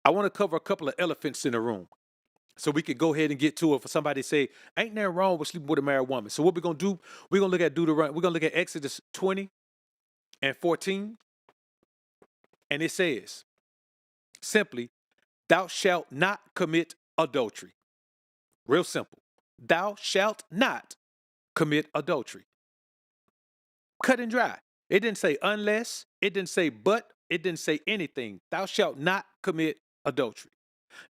I want to cover a couple of elephants in the room so we could go ahead and get to it. For somebody to say, ain't nothing wrong with sleeping with a married woman. So what we're going to do, we're going to look at Deuteronomy. We're going to look at Exodus 20 and 14. And it says, simply, thou shalt not commit adultery. Real simple. Thou shalt not commit adultery. Cut and dry. It didn't say unless, it didn't say but, it didn't say anything. Thou shalt not commit adultery.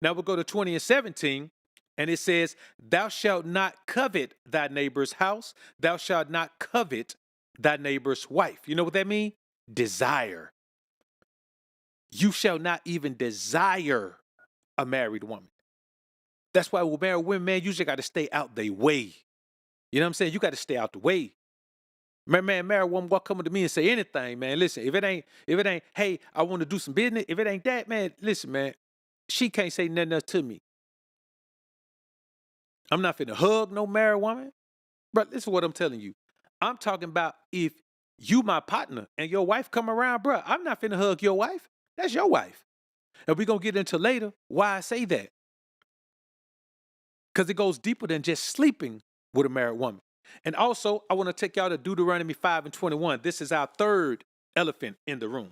Now we'll go to 20 and 17, and it says, thou shalt not covet thy neighbor's house. Thou shalt not covet thy neighbor's wife. You know what that means? Desire. You shall not even desire a married woman. That's why with married women, man, you just got to stay out their way. You know what I'm saying? You got to stay out the way. Man, married woman walk coming to me and say anything, man. Listen, if it ain't, hey, I want to do some business. If it ain't that, man, listen, man, she can't say nothing else to me. I'm not finna hug no married woman. But listen to what I'm telling you. I'm talking about if you my partner and your wife come around, bro, I'm not finna hug your wife. That's your wife. And we're going to get into later why I say that. Because it goes deeper than just sleeping with a married woman. And also, I want to take y'all to Deuteronomy 5 and 21. This is our third elephant in the room.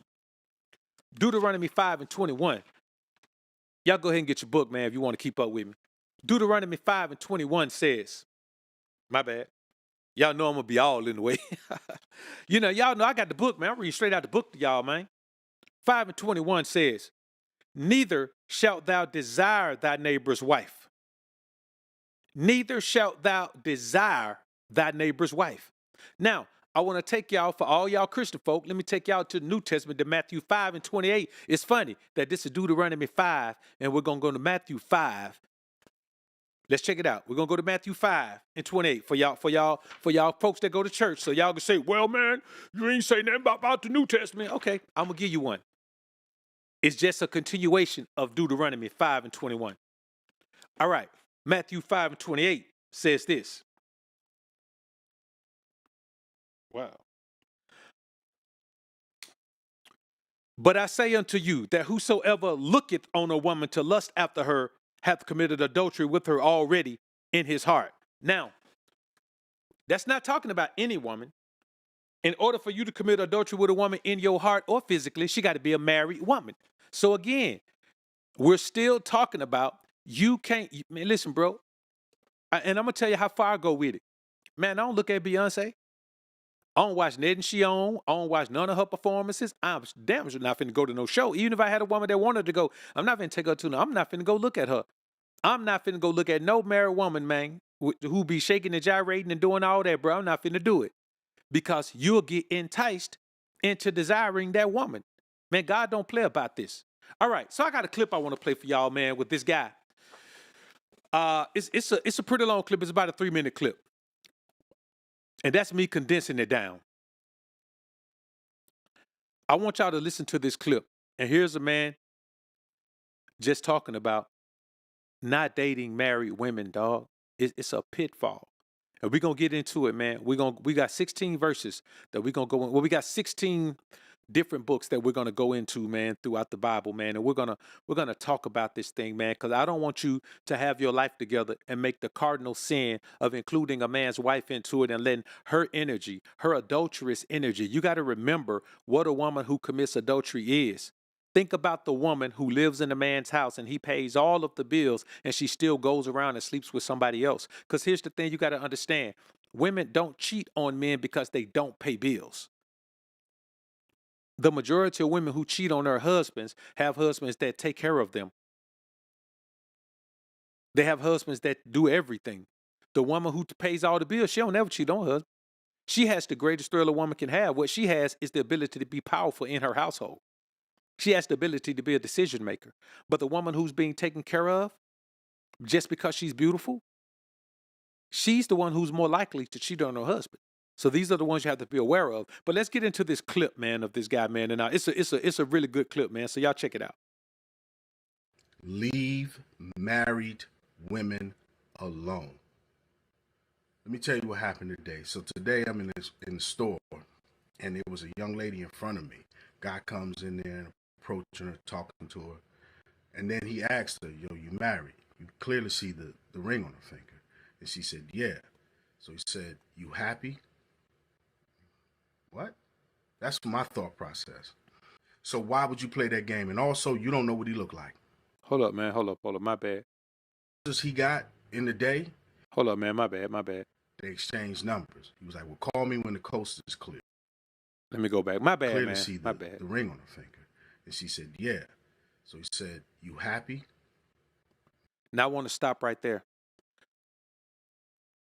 Deuteronomy 5 and 21. Y'all go ahead and get your book, man, if you want to keep up with me. Deuteronomy 5 and 21 says, my bad. Y'all know I'm going to be all in the way. Y'all know I got the book, man. I'm reading straight out the book to y'all, man. 5 and 21 says, neither shalt thou desire thy neighbor's wife. Neither shalt thou desire thy neighbor's wife. Now, I want to take y'all, for all y'all Christian folk, let me take y'all to the New Testament, to Matthew 5 and 28. It's funny that this is Deuteronomy 5, and we're going to go to Matthew 5. Let's check it out. We're going to go to Matthew 5 and 28 for y'all folks that go to church. So y'all can say, well, man, you ain't saying nothing about the New Testament. Okay, I'm going to give you one. It's just a continuation of Deuteronomy 5 and 21. All right. Matthew 5 and 28 says this. Wow. But I say unto you that whosoever looketh on a woman to lust after her hath committed adultery with her already in his heart. Now, that's not talking about any woman. In order for you to commit adultery with a woman in your heart or physically, she got to be a married woman. So again, we're still talking about you can't, man, listen, bro. And I'm going to tell you how far I go with it. Man, I don't look at Beyonce. I don't watch nothing she on. I don't watch none of her performances. I'm damn sure not finna go to no show. Even if I had a woman that wanted to go, I'm not finna take her to no. I'm not finna go look at her. I'm not finna go look at no married woman, man, who be shaking and gyrating and doing all that, bro. I'm not finna do it. Because you'll get enticed into desiring that woman. Man, God don't play about this. All right, so I got a clip I want to play for y'all, man, with this guy. It's a pretty long clip. It's about a 3-minute clip. And that's me condensing it down. I want y'all to listen to this clip. And here's a man just talking about not dating married women, dog. It's a pitfall. And we're going to get into it, man. We got 16 verses that we're going to go in. Well, we got 16 different books that we're going to go into, man, throughout the Bible, man. And we're going to talk about this thing, man, because I don't want you to have your life together and make the cardinal sin of including a man's wife into it and letting her energy, her adulterous energy. You got to remember what a woman who commits adultery is. Think about the woman who lives in a man's house and he pays all of the bills and she still goes around and sleeps with somebody else. Because here's the thing you got to understand. Women don't cheat on men because they don't pay bills. The majority of women who cheat on their husbands have husbands that take care of them. They have husbands that do everything. The woman who pays all the bills, she don't ever cheat on her husband. She has the greatest thrill a woman can have. What she has is the ability to be powerful in her household. She has the ability to be a decision maker. But the woman who's being taken care of, just because she's beautiful, she's the one who's more likely to cheat on her husband. So these are the ones you have to be aware of. But let's get into this clip, man, of this guy, man. And it's a really good clip, man. So y'all check it out. Leave married women alone. Let me tell you what happened today. So today I'm in the store, and there was a young lady in front of me. Guy comes in there, approaching her, talking to her. And then he asked her, yo, you married? You clearly see the ring on her finger. And she said, yeah. So he said, you happy? What? That's my thought process. So why would you play that game? And also, you don't know what he looked like. Hold up, man. Hold up. My bad. Just he got in the day. Hold up, man. My bad. They exchanged numbers. He was like, well, call me when the coast is clear. Let me go back. My bad, Clearly man. see My bad. the ring on her finger. And she said, yeah. So he said, you happy? Now I want to stop right there.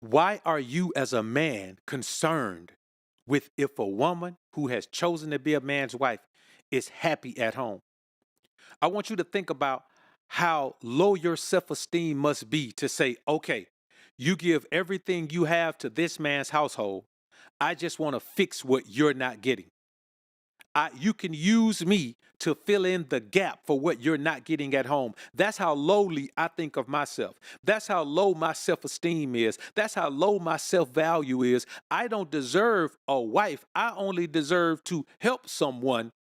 Why are you as a man concerned with if a woman who has chosen to be a man's wife is happy at home? I want you to think about how low your self-esteem must be to say, okay, you give everything you have to this man's household. I just want to fix what you're not getting. You can use me to fill in the gap for what you're not getting at home. That's how lowly I think of myself. That's how low my self-esteem is. That's how low my self-value is. I don't deserve a wife. I only deserve to help someone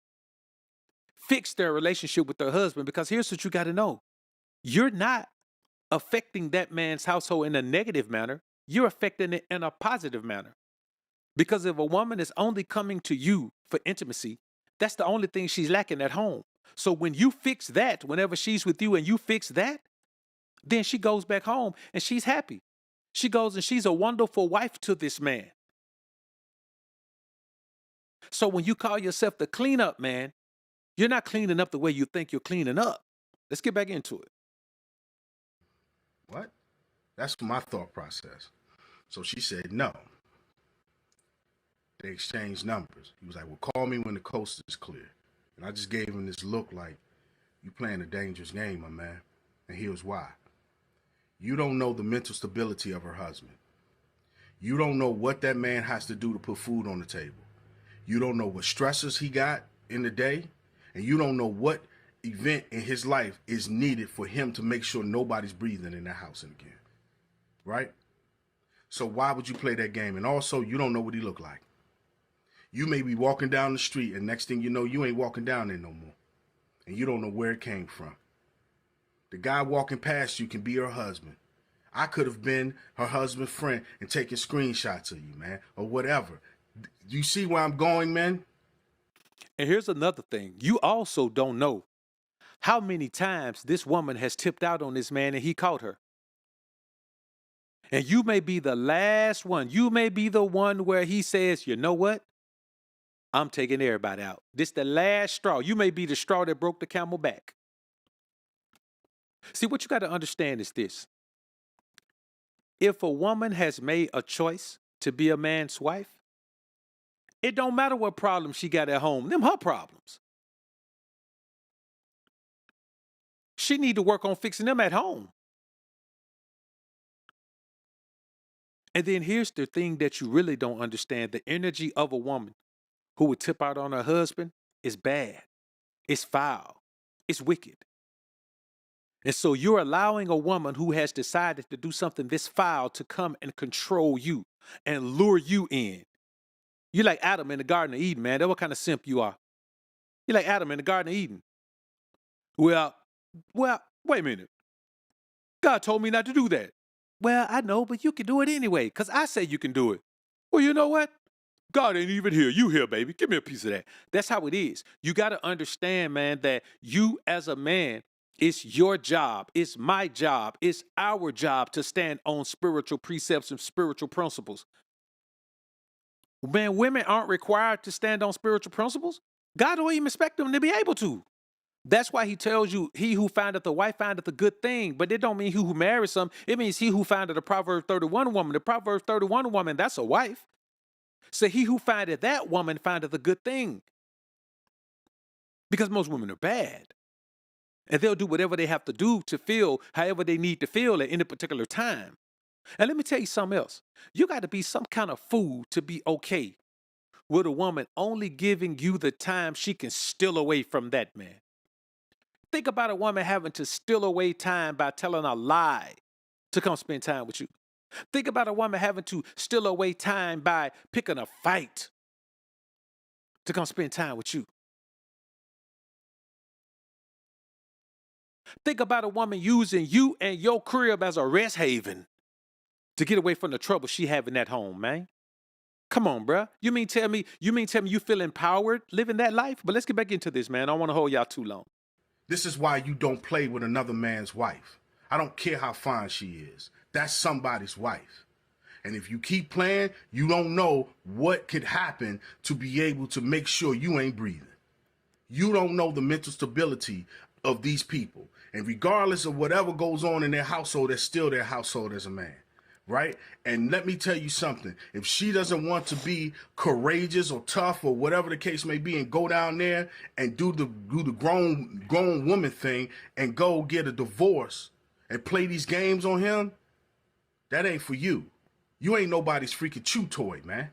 fix their relationship with their husband, because here's what you got to know. You're not affecting that man's household in a negative manner. You're affecting it in a positive manner. Because if a woman is only coming to you for intimacy, that's the only thing she's lacking at home. So when you fix that, whenever she's with you and you fix that, then she goes back home and she's happy. She goes and she's a wonderful wife to this man. So when you call yourself the cleanup man, you're not cleaning up the way you think you're cleaning up. Let's get back into it. What? That's my thought process. So she said, no. They exchanged numbers. He was like, well, call me when the coast is clear. And I just gave him this look like, you playing a dangerous game, my man. And here's why. You don't know the mental stability of her husband. You don't know what that man has to do to put food on the table. You don't know what stressors he got in the day. And you don't know what event in his life is needed for him to make sure nobody's breathing in that house again. Right? So why would you play that game? And also, you don't know what he looked like. You may be walking down the street and next thing you know, you ain't walking down there no more. And you don't know where it came from. The guy walking past you can be her husband. I could have been her husband's friend and taking screenshots of you, man, or whatever. You see where I'm going, man? And here's another thing. You also don't know how many times this woman has tipped out on this man and he caught her. And you may be the last one. You may be the one where he says, you know what? I'm taking everybody out. This the last straw. You may be the straw that broke the camel back. See, what you got to understand is this. If a woman has made a choice to be a man's wife, it don't matter what problems she got at home. Them her problems. She need to work on fixing them at home. And then here's the thing that you really don't understand. The energy of a woman who would tip out on her husband is bad. It's foul. It's wicked. And so you're allowing a woman who has decided to do something this foul to come and control you and lure you in. You're like Adam in the Garden of Eden, man. That's what kind of simp you are. You're like Adam in the Garden of Eden. Well, wait a minute. God told me not to do that. Well, I know, but you can do it anyway, because I say you can do it. Well, you know what? God ain't even here. You here, baby. Give me a piece of that. That's how it is. You got to understand, man, that you as a man, it's your job. It's my job. It's our job to stand on spiritual precepts and spiritual principles. Man, women aren't required to stand on spiritual principles. God don't even expect them to be able to. That's why he tells you, he who findeth a wife findeth a good thing. But it don't mean he who marries some. It means he who findeth a Proverbs 31 woman. The Proverbs 31 woman, that's a wife. So he who findeth that woman findeth a good thing. Because most women are bad. And they'll do whatever they have to do to feel however they need to feel at any particular time. And let me tell you something else. You got to be some kind of fool to be okay with a woman only giving you the time she can steal away from that man. Think about a woman having to steal away time by telling a lie to come spend time with you. Think about a woman having to steal away time by picking a fight to come spend time with you. Think about a woman using you and your crib as a rest haven to get away from the trouble she having at home, man. Come on, bruh. You mean tell me you feel empowered living that life? But let's get back into this, man. I don't want to hold y'all too long. This is why you don't play with another man's wife. I don't care how fine she is. That's somebody's wife. And if you keep playing, you don't know what could happen to be able to make sure you ain't breathing. You don't know the mental stability of these people. And regardless of whatever goes on in their household, that's still their household as a man. Right? And let me tell you something. If she doesn't want to be courageous or tough or whatever the case may be and go down there and do the grown woman thing and go get a divorce and play these games on him, that ain't for you. You ain't nobody's freaking chew toy, man.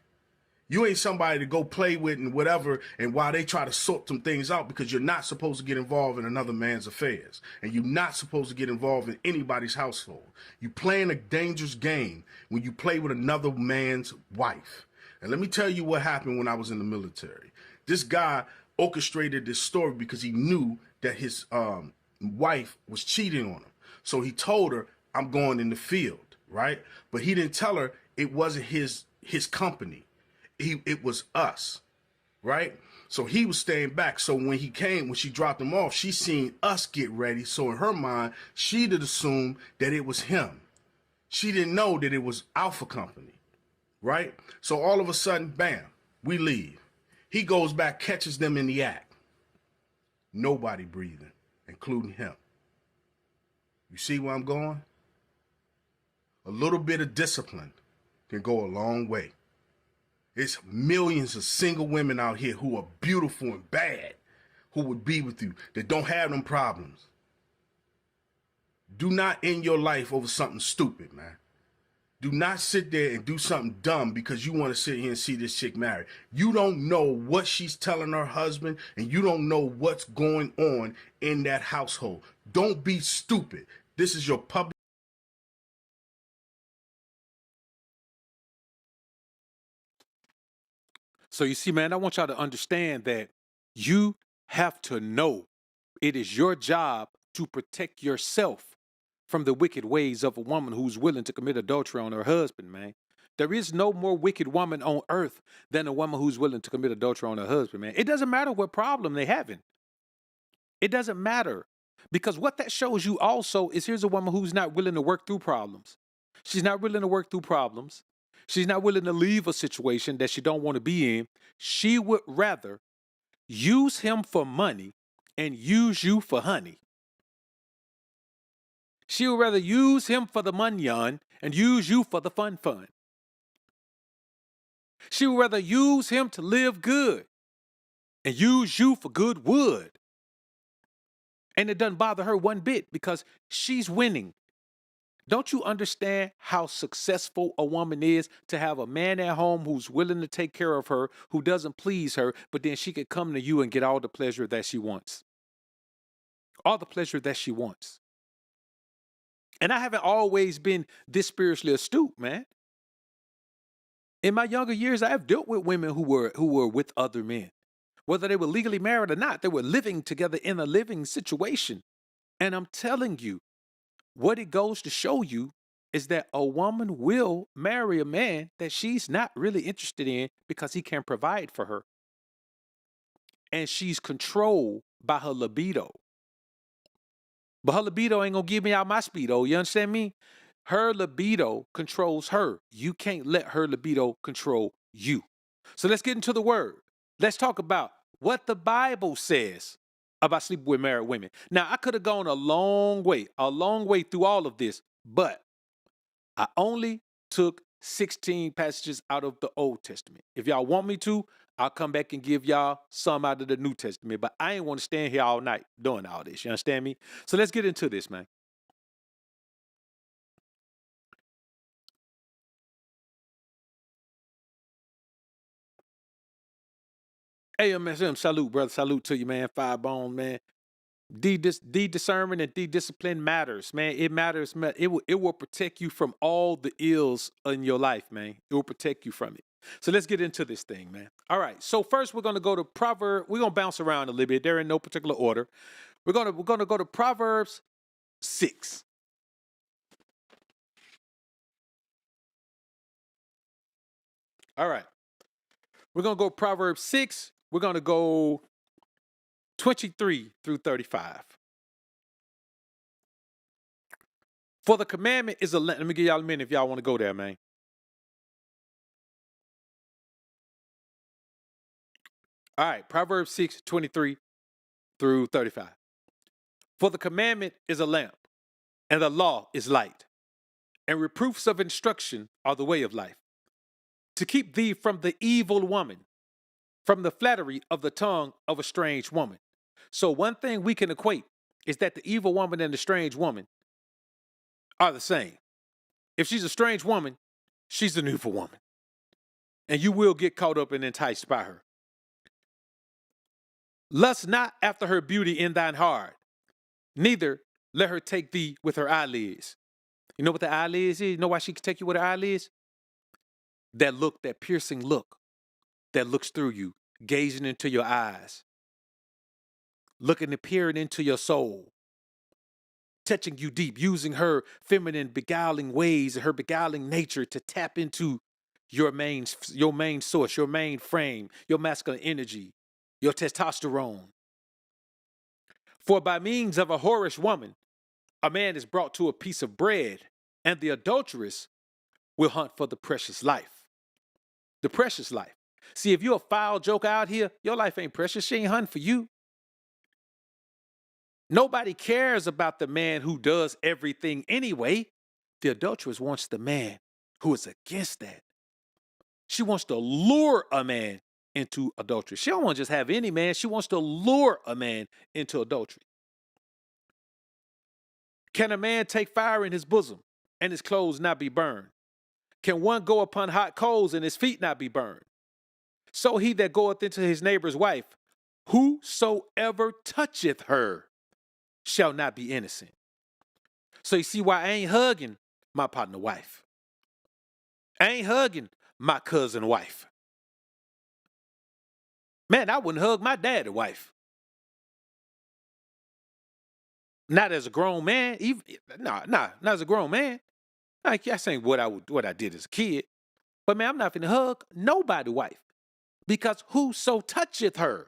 You ain't somebody to go play with and whatever, and while they try to sort some things out, because you're not supposed to get involved in another man's affairs. And you're not supposed to get involved in anybody's household. You playing a dangerous game when you play with another man's wife. And let me tell you what happened when I was in the military. This guy orchestrated this story because he knew that his wife was cheating on him. So he told her, I'm going in the field, right? But he didn't tell her it wasn't his company. It was us, right? So he was staying back. So when she dropped him off, she seen us get ready. So in her mind, she did assume that it was him. She didn't know that it was Alpha Company, right? So all of a sudden, bam, we leave. He goes back, catches them in the act. Nobody breathing, including him. You see where I'm going? A little bit of discipline can go a long way. It's millions of single women out here who are beautiful and bad, who would be with you, that don't have them problems. Do not end your life over something stupid, man. Do not sit there and do something dumb because you want to sit here and see this chick married. You don't know what she's telling her husband, and you don't know what's going on in that household. Don't be stupid. This is your public. So you see, man, I want y'all to understand that you have to know it is your job to protect yourself from the wicked ways of a woman who's willing to commit adultery on her husband, man. There is no more wicked woman on earth than a woman who's willing to commit adultery on her husband, man. It doesn't matter what problem they having. It doesn't matter. Because what that shows you also is here's a woman who's not willing to work through problems. She's not willing to work through problems. She's not willing to leave a situation that she don't want to be in. She would rather use him for money and use you for honey. She would rather use him for the munyon and use you for the fun. She would rather use him to live good and use you for good wood. And it doesn't bother her one bit because she's winning. Don't you understand how successful a woman is to have a man at home who's willing to take care of her, who doesn't please her, but then she could come to you and get all the pleasure that she wants. All the pleasure that she wants. And I haven't always been this spiritually astute, man. In my younger years, I have dealt with women who were with other men. Whether they were legally married or not, they were living together in a living situation. And I'm telling you, what it goes to show you is that a woman will marry a man that she's not really interested in because he can provide for her. And she's controlled by her libido. But her libido ain't gonna give me out my speedo, you understand me? Her libido controls her. You can't let her libido control you. So let's get into the word. Let's talk about what the Bible says about sleeping with married women. Now, I could have gone a long way through all of this, but I only took 16 passages out of the Old Testament. If y'all want me to, I'll come back and give y'all some out of the New Testament, but I ain't want to stand here all night doing all this. You understand me? So let's get into this, man. AMSM, salute, brother. Salute to you, man. Fire bone, man. D-discernment and D-discipline matters, man. It matters. It will protect you from all the ills in your life, man. It will protect you from it. So let's get into this thing, man. All right. So first we're going to go to Proverbs. We're going to bounce around a little bit. They're in no particular order. We're gonna go to Proverbs 6. All right. We're gonna go Proverbs 6. We're gonna go 23 through 35. For the commandment is a lamp. Let me give y'all a minute if y'all want to go there, man. All right, Proverbs 6, 23 through 35. For the commandment is a lamp, and the law is light, and reproofs of instruction are the way of life, to keep thee from the evil woman, from the flattery of the tongue of a strange woman. So one thing we can equate is that the evil woman and the strange woman are the same. If she's a strange woman, she's an evil woman. And you will get caught up and enticed by her. Lust not after her beauty in thine heart, neither let her take thee with her eyelids. You know what the eyelids is? You know why she can take you with her eyelids? That look, that piercing look that looks through you, gazing into your eyes, looking and peering into your soul, touching you deep, using her feminine beguiling ways, her beguiling nature to tap into your main source, your main frame, your masculine energy, your testosterone. For by means of a whorish woman, a man is brought to a piece of bread, and the adulteress will hunt for the precious life. The precious life. See, if you're a foul joke out here, your life ain't precious. She ain't hunting for you. Nobody cares about the man who does everything anyway. The adulteress wants the man who is against that. She wants to lure a man into adultery. She don't want to just have any man. She wants to lure a man into adultery. Can a man take fire in his bosom and his clothes not be burned? Can one go upon hot coals and his feet not be burned? So he that goeth into his neighbor's wife, whosoever toucheth her, shall not be innocent. So you see why I ain't hugging my partner wife. I ain't hugging my cousin wife. Man, I wouldn't hug my daddy wife. Not as a grown man. Not as a grown man. Like, that's ain't what I did as a kid. But man, I'm not finna hug nobody wife. Because whoso toucheth her.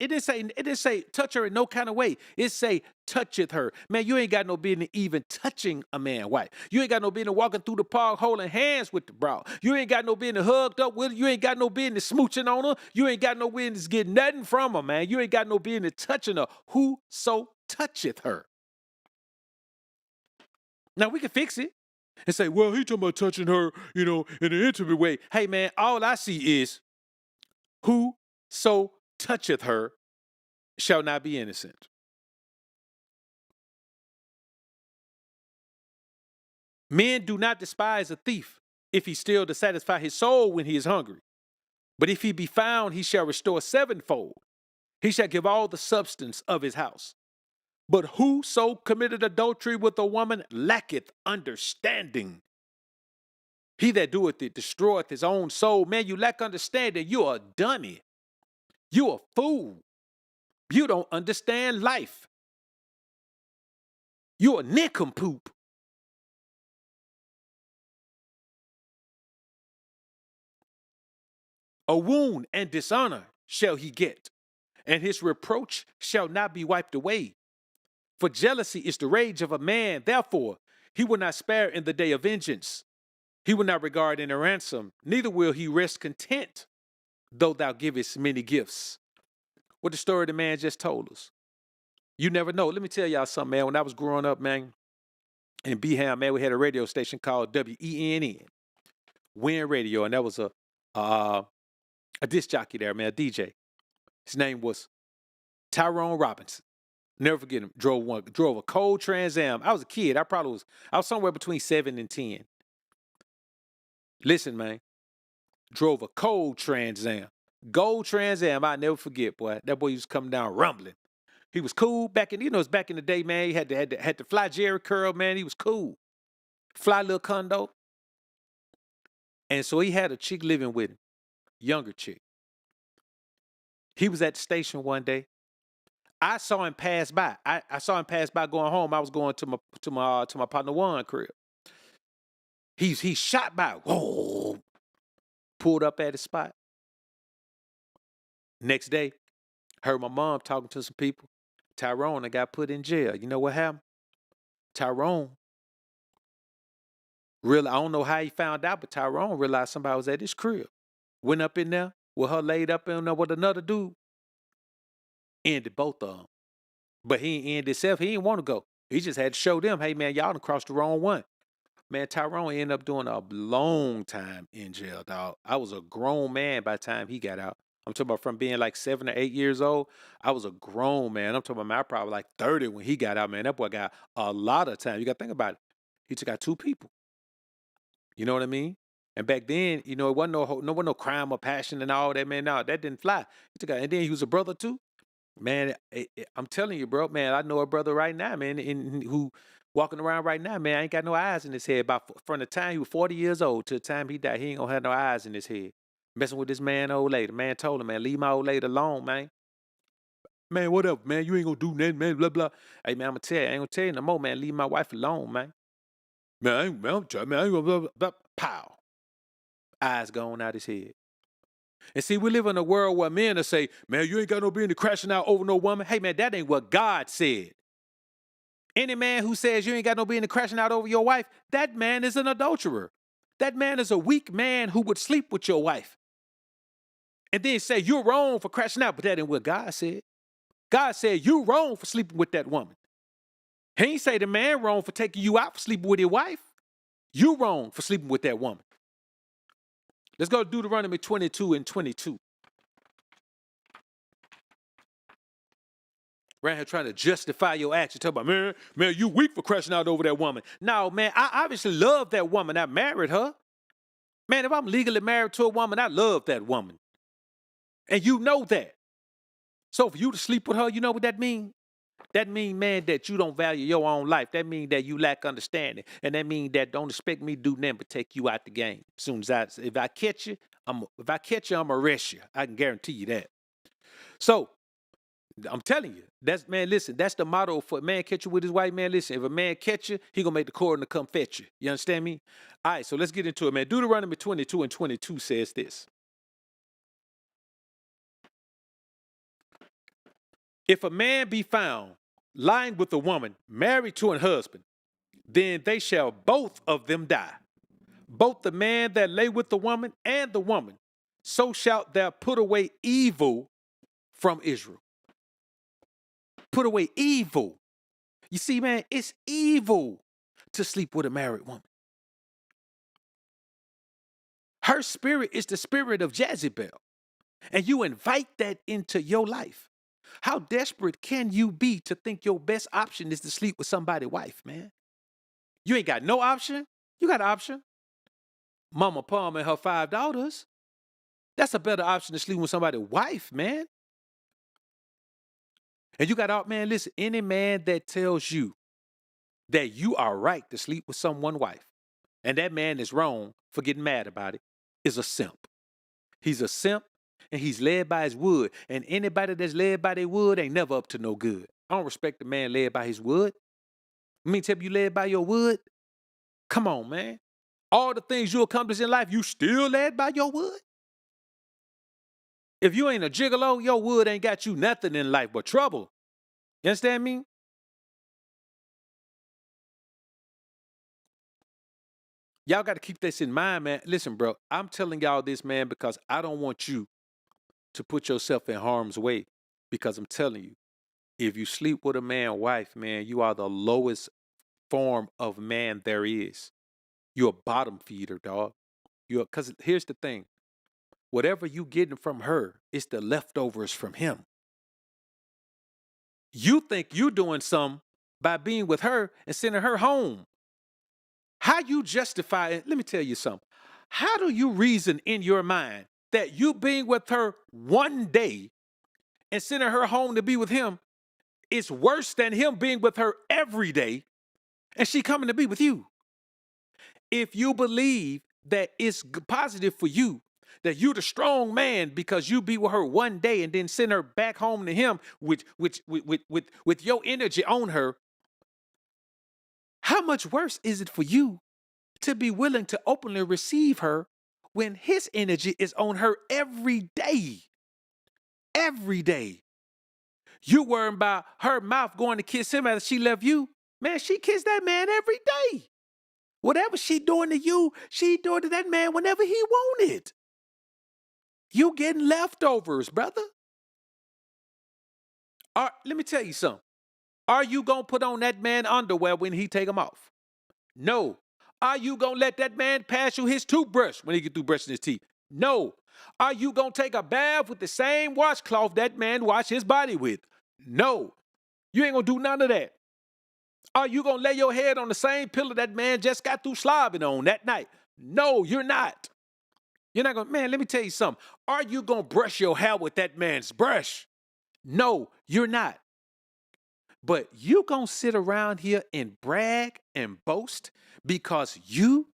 It didn't say touch her in no kind of way. It say toucheth her. Man, you ain't got no business even touching a man wife. You ain't got no business walking through the park holding hands with the bro. You ain't got no business hugged up with her. You ain't got no business smooching on her. You ain't got no business getting nothing from her, man. You ain't got no business touching her. Whoso toucheth her. Now we can fix it and say, well, he talking about touching her, in an intimate way. Hey man, all I see is whoso toucheth her shall not be innocent. Men do not despise a thief if he steal to satisfy his soul when he is hungry. But if he be found, he shall restore sevenfold. He shall give all the substance of his house. But whoso committed adultery with a woman lacketh understanding. He that doeth it destroyeth his own soul. Man, you lack understanding. You are a dummy. You a fool. You don't understand life. You a nincompoop. A wound and dishonor shall he get, and his reproach shall not be wiped away. For jealousy is the rage of a man. Therefore, he will not spare in the day of vengeance. He will not regard in a ransom, neither will he rest content, though thou givest many gifts. What the story the man just told us. You never know. Let me tell y'all something, man. When I was growing up, man, in Beham, man, we had a radio station called WENN, Win Radio, and that was a disc jockey there, man, a DJ. His name was Tyrone Robinson. Never forget him. Drove a cold Trans Am. I was a kid. I was somewhere between 7 and 10. Listen, man. Drove a cold Trans Am. Gold Trans Am. I never forget, boy. That boy used to come down rumbling. He was cool back in, it's back in the day, man. He had the fly Jerry curl, man. He was cool. Fly little condo. And so he had a chick living with him. Younger chick. He was at the station one day. I saw him pass by. I saw him pass by going home. I was going to my partner Juan crib. He shot by. Whoa. Pulled up at his spot. Next day, heard my mom talking to some people. Tyrone got put in jail. You know what happened? Tyrone, really, I don't know how he found out, but Tyrone realized somebody was at his crib. Went up in there with her laid up in there with another dude. Ended both of them. But he ain't ended himself. He didn't want to go. He just had to show them, hey, man, y'all done crossed the wrong one. Man, Tyrone ended up doing a long time in jail, dog. I was a grown man by the time he got out. I'm talking about from being like 7 or 8 years old. I was a grown man. I'm talking about, man, I probably like 30 when he got out, man. That boy got a lot of time. You got to think about it. He took out 2 people. You know what I mean? And back then, you know, it wasn't no crime or passion and all that, man. No, that didn't fly. He took out, and then he was a brother too. Man, I'm telling you, bro, man, I know a brother right now, man, who walking around right now, man, I ain't got no eyes in his head. From the time he was 40 years old to the time he died, he ain't gonna have no eyes in his head. Messing with this man, old lady. Man told him, man, leave my old lady alone, man. Man, what up, man? You ain't gonna do nothing, man, blah, blah. Hey, man, I'm gonna tell you, I ain't gonna tell you no more, man. Leave my wife alone, man. Man, I ain't gonna blah, blah, blah. Pow. Eyes gone out his head. And see, we live in a world where men will say, man, you ain't got no business crashing out over no woman. Hey, man, that ain't what God said. Any man who says you ain't got no business crashing out over your wife, that man is an adulterer. That man is a weak man who would sleep with your wife. And then say you're wrong for crashing out, but that ain't what God said. God said you're wrong for sleeping with that woman. He ain't say the man wrong for taking you out for sleeping with your wife. You wrong for sleeping with that woman. Let's go to Deuteronomy 22 and 22. Right here trying to justify your action. Talk about, man, you weak for crashing out over that woman. No, man, I obviously love that woman. I married her. Man, if I'm legally married to a woman, I love that woman. And you know that. So for you to sleep with her, you know what that means? That means, man, that you don't value your own life. That means that you lack understanding. And that means that don't expect me to do nothing but take you out the game. As soon as if I catch you, I'm gonna arrest you. I can guarantee you that. So I'm telling you, listen, that's the motto for a man catch you with his wife, man. Listen, if a man catch you, he gonna make the coroner come fetch you. You understand me? All right, so let's get into it, man. Deuteronomy 22 and 22 says this. If a man be found lying with a woman married to an husband, then they shall both of them die. Both the man that lay with the woman and the woman. So shalt thou put away evil from Israel. Put away evil. You see, man, it's evil to sleep with a married woman. Her spirit is the spirit of Jezebel. And you invite that into your life. How desperate can you be to think your best option is to sleep with somebody's wife, man? You ain't got no option. You got an option. Mama Palm and her 5 daughters. That's a better option than sleeping with somebody's wife, man. And you got, man, listen, any man that tells you that you are right to sleep with someone's wife, and that man is wrong for getting mad about it, is a simp. He's a simp, and he's led by his wood. And anybody that's led by their wood ain't never up to no good. I don't respect the man led by his wood. I mean, tell you led by your wood? Come on, man. All the things you accomplish in life, you still led by your wood? If you ain't a gigolo, your wood ain't got you nothing in life but trouble. You understand me? Y'all got to keep this in mind, man. Listen, bro, I'm telling y'all this, man, because I don't want you to put yourself in harm's way. Because I'm telling you, if you sleep with a man's wife, man, you are the lowest form of man there is. You're a bottom feeder, dog. Because here's the thing. Whatever you getting from her, it's the leftovers from him. You think you doing something by being with her and sending her home. How you justify it? Let me tell you something. How do you reason in your mind that you being with her one day and sending her home to be with him is worse than him being with her every day and she coming to be with you? If you believe that it's positive for you That you the strong man because you be with her one day and then send her back home to him with your energy on her. How much worse is it for you to be willing to openly receive her when his energy is on her every day? Every day. You worrying about her mouth going to kiss him after she left you. Man, she kissed that man every day. Whatever she doing to you, she doing to that man whenever he wanted. You getting leftovers, brother. Let me tell you something. Are you going to put on that man underwear when he take them off? No. Are you going to let that man pass you his toothbrush when he get through brushing his teeth? No. Are you going to take a bath with the same washcloth that man wash his body with? No. You ain't going to do none of that. Are you going to lay your head on the same pillow that man just got through slobbing on that night? No, you're not. You're not going to, man, let me tell you something. Are you going to brush your hair with that man's brush? No, you're not. But you going to sit around here and brag and boast because you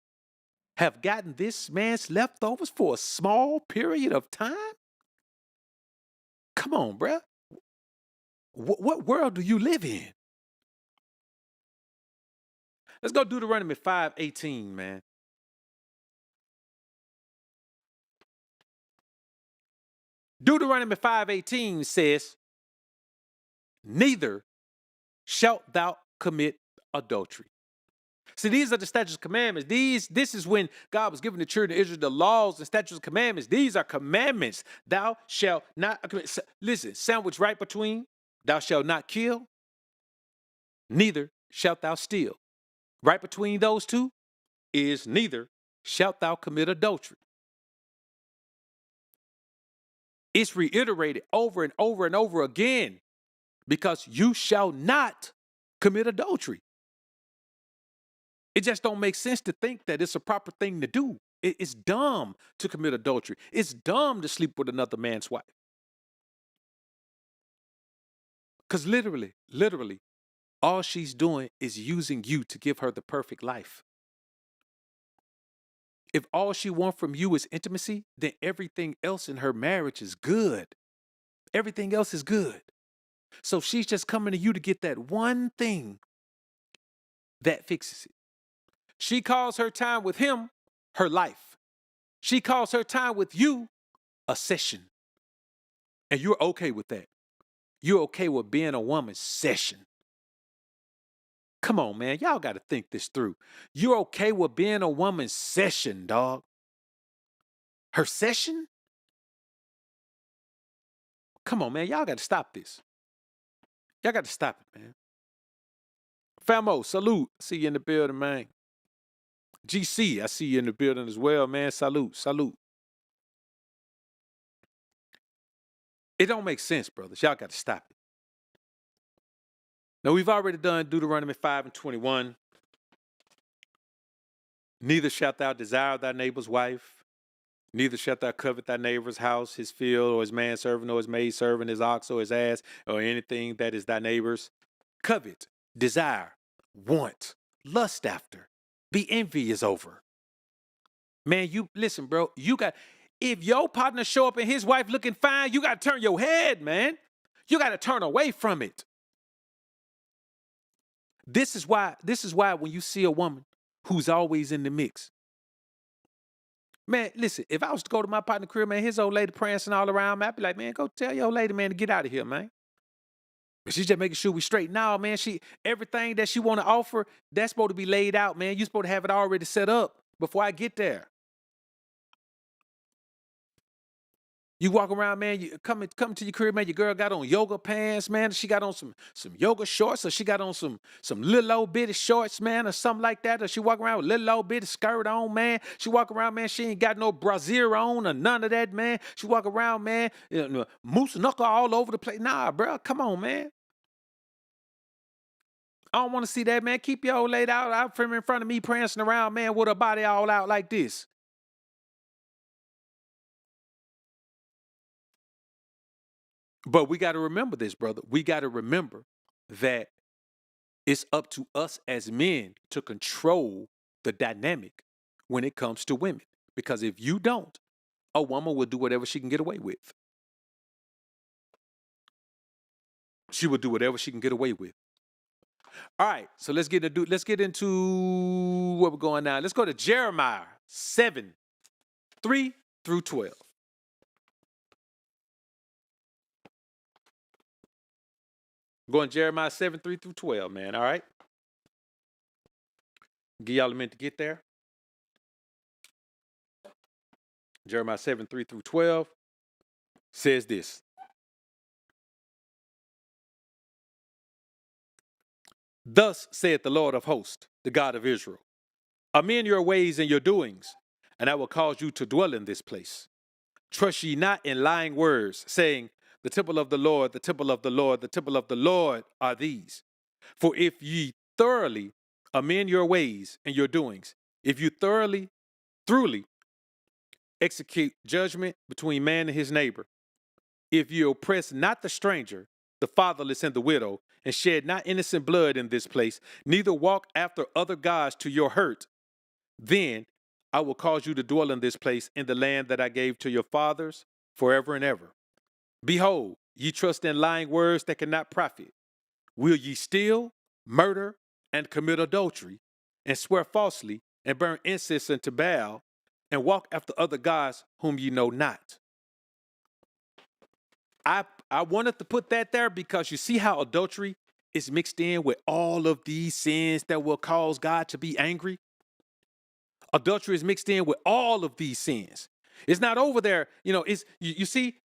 have gotten this man's leftovers for a small period of time? Come on, bruh. What world do you live in? Let's go Deuteronomy 5:18, man. Deuteronomy 5:18 says, neither shalt thou commit adultery. See, these are the statutes and commandments. This is when God was giving the children of Israel the laws and statutes and commandments. These are commandments. Thou shalt not commit. Listen, sandwich right between, thou shalt not kill, neither shalt thou steal. Right between those two is neither shalt thou commit adultery. It's reiterated over and over and over again because you shall not commit adultery. It just don't make sense to think that it's a proper thing to do. It's dumb to commit adultery. It's dumb to sleep with another man's wife. Because literally, all she's doing is using you to give her the perfect life. If all she wants from you is intimacy, then everything else in her marriage is good. Everything else is good. So she's just coming to you to get that one thing that fixes it. She calls her time with him her life. She calls her time with you a session. And you're okay with that. You're okay with being a woman's session. Come on, man. Y'all got to think this through. You're okay with being a woman's session, dog. Her session? Come on, man. Y'all got to stop this. Y'all got to stop it, man. Famo, salute. See you in the building, man. GC, I see you in the building as well, man. Salute. It don't make sense, brothers. Y'all got to stop it. Now, we've already done Deuteronomy 5:21. Neither shalt thou desire thy neighbor's wife, neither shalt thou covet thy neighbor's house, his field, or his manservant, or his maidservant, his ox, or his ass, or anything that is thy neighbor's. Covet, desire, want, lust after, be envious over. Man, you listen, bro. If your partner show up and his wife looking fine, you got to turn your head, man. You got to turn away from it. This is why when you see a woman who's always in the mix, man, listen, if I was to go to my partner crib, man, his old lady prancing all around, man, I'd be like, man, go tell your old lady, man, to get out of here, man. But she's just making sure we straight. Now, man, everything that she want to offer, that's supposed to be laid out, man. You're supposed to have it already set up before I get there. You walk around, man, you come to your crib, man, your girl got on yoga pants, man. She got on some yoga shorts, or she got on some little old bitty shorts, man, or something like that. Or she walk around with a little old bitty skirt on, man. She walk around, man, she ain't got no brassiere on or none of that, man. She walk around, man, moose knuckle all over the place. Nah, bro, come on, man. I don't want to see that, man. Keep your old lady out from in front of me prancing around, man, with her body all out like this. But we got to remember this, brother. We got to remember that it's up to us as men to control the dynamic when it comes to women. Because if you don't, a woman will do whatever she can get away with. She will do whatever she can get away with. All right, so let's get into where we're going now. Let's go to Jeremiah 7:3-12. Going Jeremiah 7:3-12, man. All right. Give y'all a minute to get there. Jeremiah 7:3-12 says this. Thus saith the Lord of hosts, the God of Israel, amend your ways and your doings, and I will cause you to dwell in this place. Trust ye not in lying words, saying, the temple of the Lord, the temple of the Lord, the temple of the Lord are these. For if ye thoroughly amend your ways and your doings, if you truly execute judgment between man and his neighbor, if you oppress not the stranger, the fatherless and the widow, and shed not innocent blood in this place, neither walk after other gods to your hurt, then I will cause you to dwell in this place in the land that I gave to your fathers forever and ever. Behold, ye trust in lying words that cannot profit. Will ye steal, murder, and commit adultery, and swear falsely, and burn incense unto Baal, and walk after other gods whom ye know not? I wanted to put that there because you see how adultery is mixed in with all of these sins that will cause God to be angry? Adultery is mixed in with all of these sins. It's not over there, it's you see,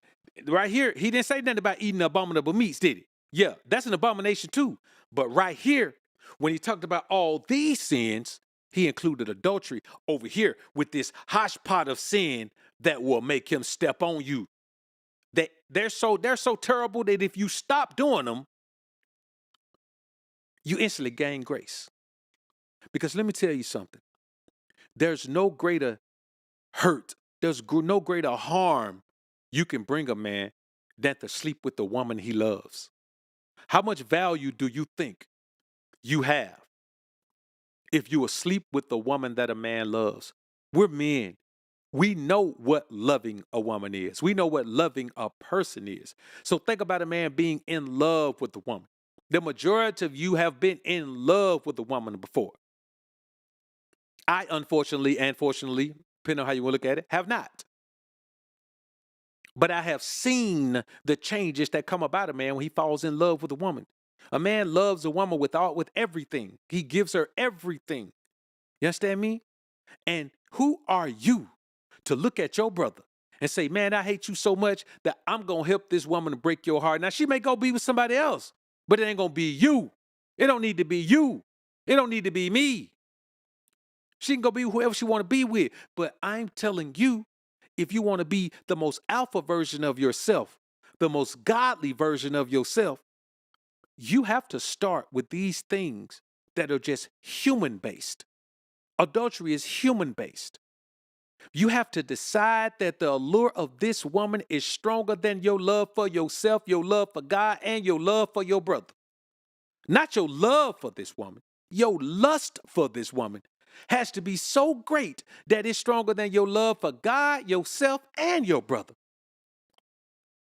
right here, he didn't say nothing about eating abominable meats, did he? Yeah, that's an abomination too. But right here, when he talked about all these sins, he included adultery over here with this hodgepodge of sin that will make him step on you. They're so terrible that if you stop doing them, you instantly gain grace. Because let me tell you something. There's no greater hurt. There's no greater harm you can bring a man than to sleep with the woman he loves. How much value do you think you have if you asleep with the woman that a man loves? We're men. We know what loving a woman is. We know what loving a person is. So think about a man being in love with the woman. The majority of you have been in love with a woman before. I, unfortunately and fortunately, depending on how you want to look at it, have not. But I have seen the changes that come about a man when he falls in love with a woman. A man loves a woman with everything. He gives her everything. You understand me? And who are you to look at your brother and say, man, I hate you so much that I'm going to help this woman to break your heart? Now, she may go be with somebody else, but it ain't going to be you. It don't need to be you. It don't need to be me. She can go be whoever she want to be with. But I'm telling you, if you want to be the most alpha version of yourself, the most godly version of yourself, you have to start with these things that are just human-based. Adultery is human-based. You have to decide that the allure of this woman is stronger than your love for yourself, your love for God, and your love for your brother. Not your love for this woman. Your lust for this woman has to be so great that it's stronger than your love for God, yourself, and your brother.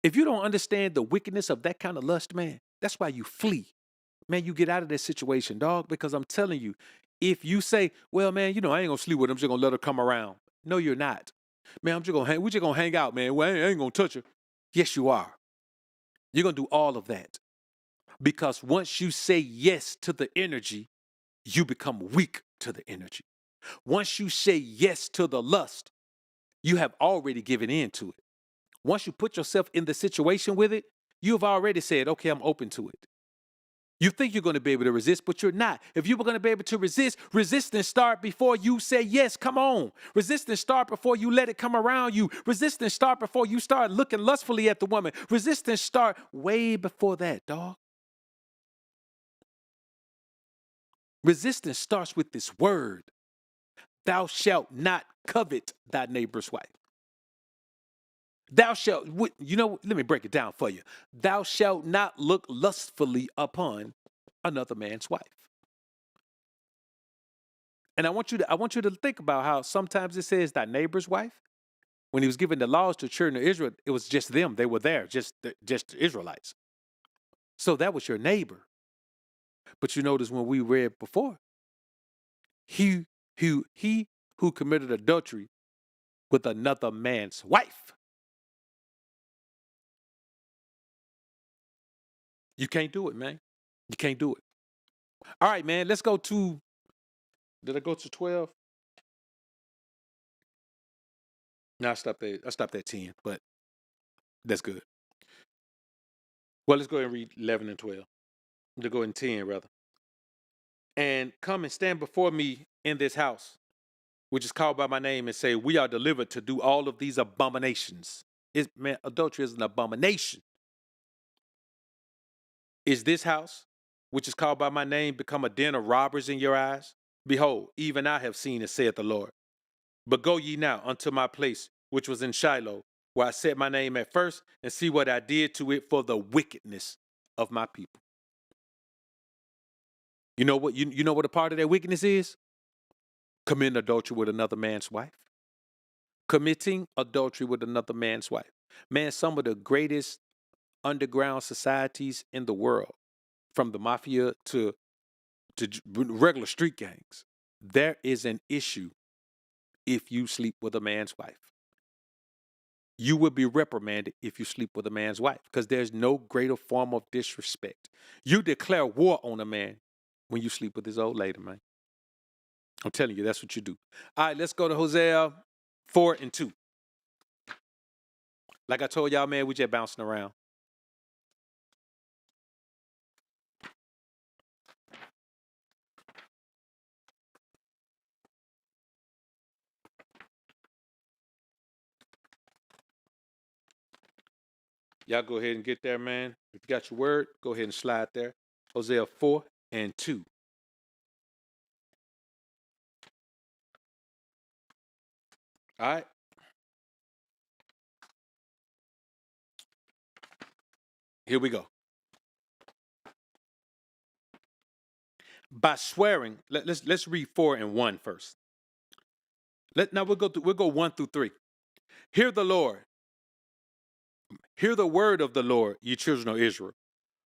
If you don't understand the wickedness of that kind of lust, man, that's why you flee. Man, you get out of that situation, dog, because I'm telling you, if you say, well, man, I ain't going to sleep with her, I'm just going to let her come around. No, you're not. Man, we're just going to hang out, man. Well, I ain't going to touch her. Yes, you are. You're going to do all of that. Because once you say yes to the energy, you become weak to the energy. Once you say yes to the lust, you have already given in to it. Once you put yourself in the situation with it, you've already said, okay, I'm open to it. You think you're going to be able to resist, but you're not. If you were going to be able to resist, resistance start before you say yes, come on. Resistance start before you let it come around you. Resistance start before you start looking lustfully at the woman. Resistance start way before that, dog. Resistance starts with this word. Thou shalt not covet thy neighbor's wife. Thou shalt, let me break it down for you. Thou shalt not look lustfully upon another man's wife. And I want you to think about how sometimes it says thy neighbor's wife. When he was giving the laws to the children of Israel, it was just them. They were there, just the Israelites. So that was your neighbor. But you notice when we read before, he who committed adultery with another man's wife. You can't do it, man. You can't do it. All right, man, let's go to, did I go to 12? No, I stopped at 10, but that's good. Well, let's go ahead and read 11 and 12. Let's go in 10, rather. And come and stand before me in this house, which is called by my name, and say, we are delivered to do all of these abominations. Man, adultery is an abomination. Is this house, which is called by my name, become a den of robbers in your eyes? Behold, even I have seen it, saith the Lord. But go ye now unto my place, which was in Shiloh, where I set my name at first, and see what I did to it for the wickedness of my people. You know what? You know what a part of that wickedness is? Committing adultery with another man's wife. Committing adultery with another man's wife. Man, some of the greatest underground societies in the world, from the mafia to regular street gangs, there is an issue if you sleep with a man's wife. You will be reprimanded if you sleep with a man's wife, because there's no greater form of disrespect. You declare war on a man when you sleep with his old lady, man. I'm telling you, that's what you do. All right, let's go to Hosea 4 and 2. Like I told y'all, man, we just bouncing around. Y'all go ahead and get there, man. If you got your word, go ahead and slide there. Hosea 4 and 2. All right. Here we go. By swearing, let's read 4 and 1 first. Now we'll go 1 through 3. Hear the Lord. Hear the word of the Lord, ye children of Israel.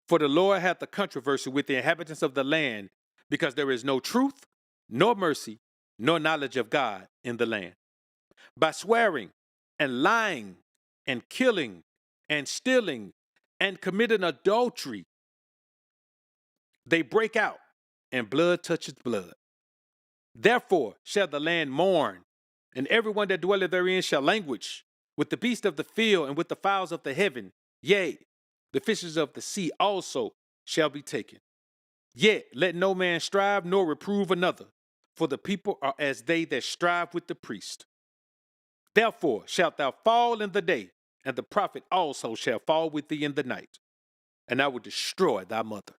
For the Lord hath a controversy with the inhabitants of the land, because there is no truth, nor mercy, nor knowledge of God in the land. By swearing and lying and killing and stealing and committing adultery, they break out, and blood toucheth blood. Therefore shall the land mourn, and everyone that dwelleth therein shall languish, with the beasts of the field and with the fowls of the heaven. Yea, the fishes of the sea also shall be taken. Yet let no man strive nor reprove another, for the people are as they that strive with the priest. Therefore shalt thou fall in the day, and the prophet also shall fall with thee in the night, and I will destroy thy mother.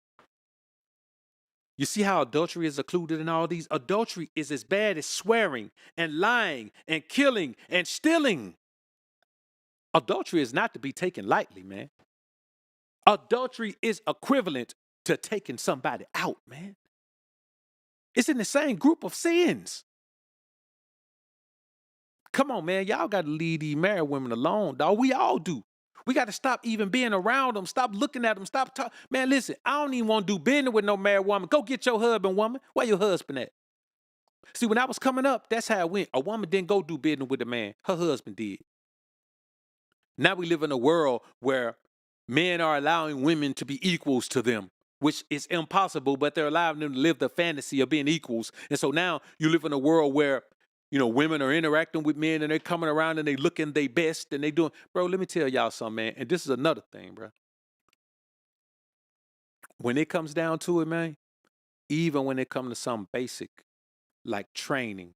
You see how adultery is included in all these? Adultery is as bad as swearing and lying and killing and stealing. Adultery is not to be taken lightly, man. Adultery is equivalent to taking somebody out, man. It's in the same group of sins. Come on, man. Y'all got to leave these married women alone, dog. We all do. We got to stop even being around them. Stop looking at them. Stop talking. Man, listen, I don't even want to do business with no married woman. Go get your husband, woman. Where your husband at? See, when I was coming up, that's how it went. A woman didn't go do business with a man. Her husband did. Now we live in a world where men are allowing women to be equals to them, which is impossible, but they're allowing them to live the fantasy of being equals. And so now you live in a world where, you know, women are interacting with men and they're coming around and they looking their best and they doing, bro, let me tell y'all something, man. And this is another thing, bro. When it comes down to it, man, even when it comes to something basic like training,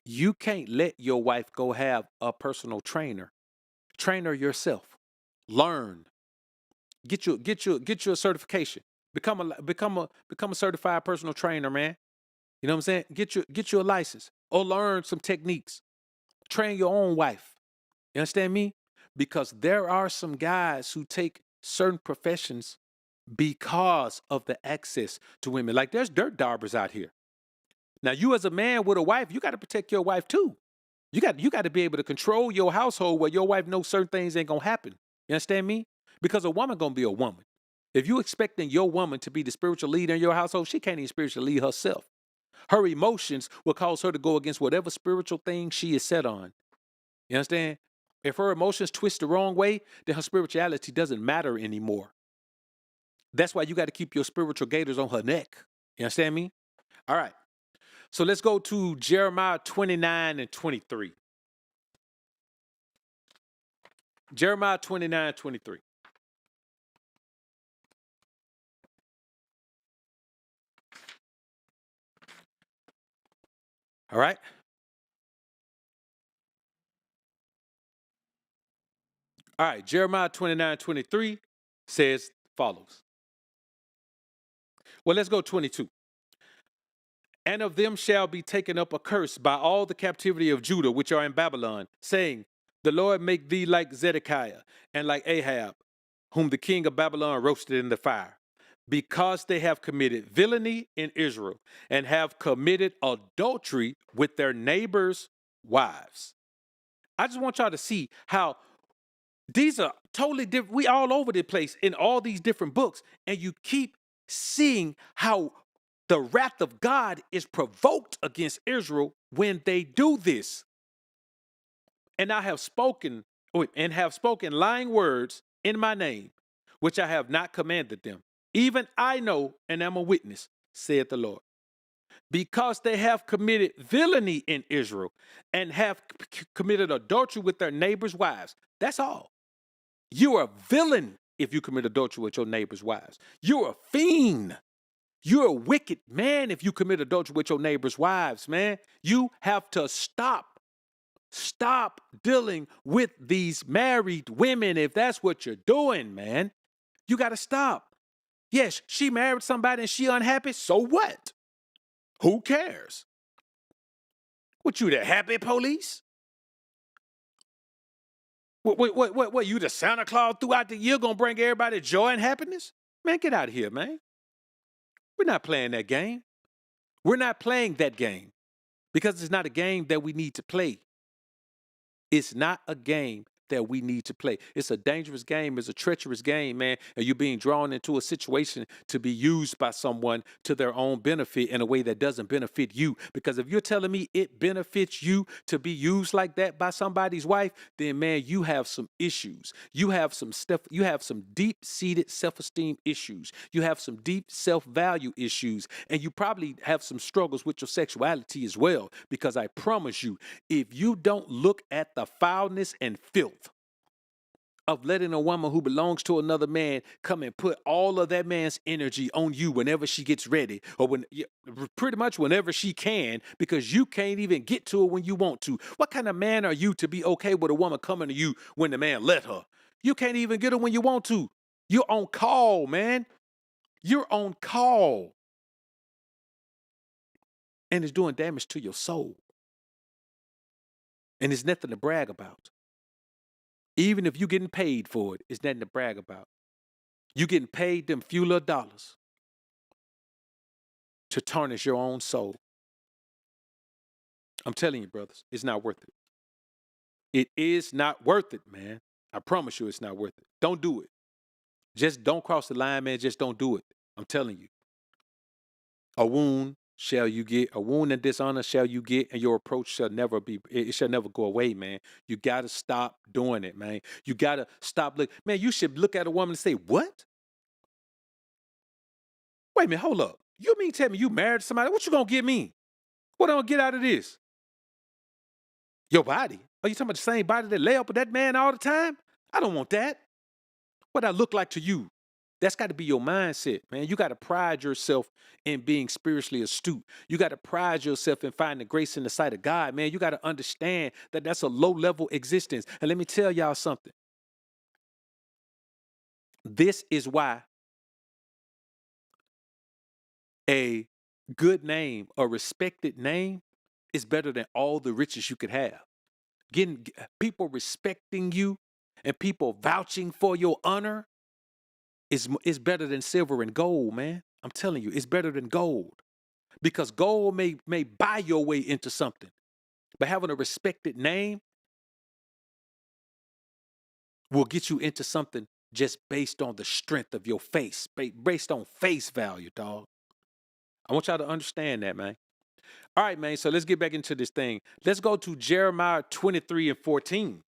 you can't let your wife go have a personal trainer. Train her yourself. Learn. Get you a certification. Become a certified personal trainer, man. You know what I'm saying? Get you a license or learn some techniques. Train your own wife. You understand me? Because there are some guys who take certain professions because of the access to women. Like there's dirt daubers out here. Now you as a man with a wife, you got to protect your wife too. You got to be able to control your household where your wife knows certain things ain't gonna happen. You understand me? Because a woman gonna be a woman. If you expecting your woman to be the spiritual leader in your household, she can't even spiritually lead herself. Her emotions will cause her to go against whatever spiritual thing she is set on. You understand? If her emotions twist the wrong way, then her spirituality doesn't matter anymore. That's why you got to keep your spiritual gaiters on her neck. You understand me? All right. So let's go to Jeremiah 29 and 23. Jeremiah 29, 23. All right. All right. Jeremiah 29, 23 says follows. Well, let's go 22. And of them shall be taken up a curse by all the captivity of Judah, which are in Babylon, saying, the Lord make thee like Zedekiah and like Ahab, whom the king of Babylon roasted in the fire, because they have committed villainy in Israel and have committed adultery with their neighbors' wives. I just want y'all to see how these are totally different. We all over the place in all these different books, and you keep seeing how the wrath of God is provoked against Israel when they do this. And I have spoken lying words in my name, which I have not commanded them. Even I know and am a witness, saith the Lord. Because they have committed villainy in Israel and have committed adultery with their neighbors' wives. That's all. You're a villain if you commit adultery with your neighbors' wives. You're a fiend. You're a wicked man if you commit adultery with your neighbors' wives, man. You have to stop. Stop dealing with these married women if that's what you're doing, man. You got to stop. Yes, she married somebody and she unhappy. So what? Who cares? What, you the happy police? What, you the Santa Claus throughout the year gonna bring everybody joy and happiness? Man, get out of here, man. We're not playing that game. We're not playing that game because it's not a game that we need to play. It's not a game that we need to play. It's a dangerous game. It's a treacherous game, man. And you're being drawn into a situation to be used by someone to their own benefit in a way that doesn't benefit you. Because if you're telling me it benefits you to be used like that by somebody's wife, then man, you have some issues. You have some stuff. You have some deep-seated self-esteem issues. You have some deep self-value issues. And you probably have some struggles with your sexuality as well. Because I promise you, if you don't look at the foulness and filth of letting a woman who belongs to another man come and put all of that man's energy on you whenever she gets ready, or pretty much whenever she can, because you can't even get to her when you want to. What kind of man are you to be okay with a woman coming to you when the man let her? You can't even get her when you want to. You're on call, man. You're on call. And it's doing damage to your soul. And it's nothing to brag about. Even if you're getting paid for it, it's nothing to brag about. You're getting paid them few little dollars to tarnish your own soul. I'm telling you, brothers, it's not worth it. It is not worth it, man. I promise you it's not worth it. Don't do it. Just don't cross the line, man. Just don't do it. I'm telling you. A wound shall you get, a wound and dishonor shall you get, and your reproach shall never go away, man. You got to stop doing it, man. You got to stop. Man, you should look at a woman and say, what? Wait a minute, hold up. You mean tell me you married somebody? What you going to give me? What am I going to get out of this? Your body? Are you talking about the same body that lay up with that man all the time? I don't want that. What I look like to you? That's got to be your mindset, man. You got to pride yourself in being spiritually astute. You got to pride yourself in finding grace in the sight of God, man. You got to understand that that's a low-level existence. And let me tell y'all something. This is why a good name, a respected name, is better than all the riches you could have. Getting people respecting you and people vouching for your honor is better than silver and gold, man. I'm telling you, it's better than gold. Because gold may buy your way into something. But having a respected name will get you into something just based on the strength of your face, based on face value, dog. I want y'all to understand that, man. All right, man. So let's get back into this thing. Let's go to Jeremiah 23 and 14.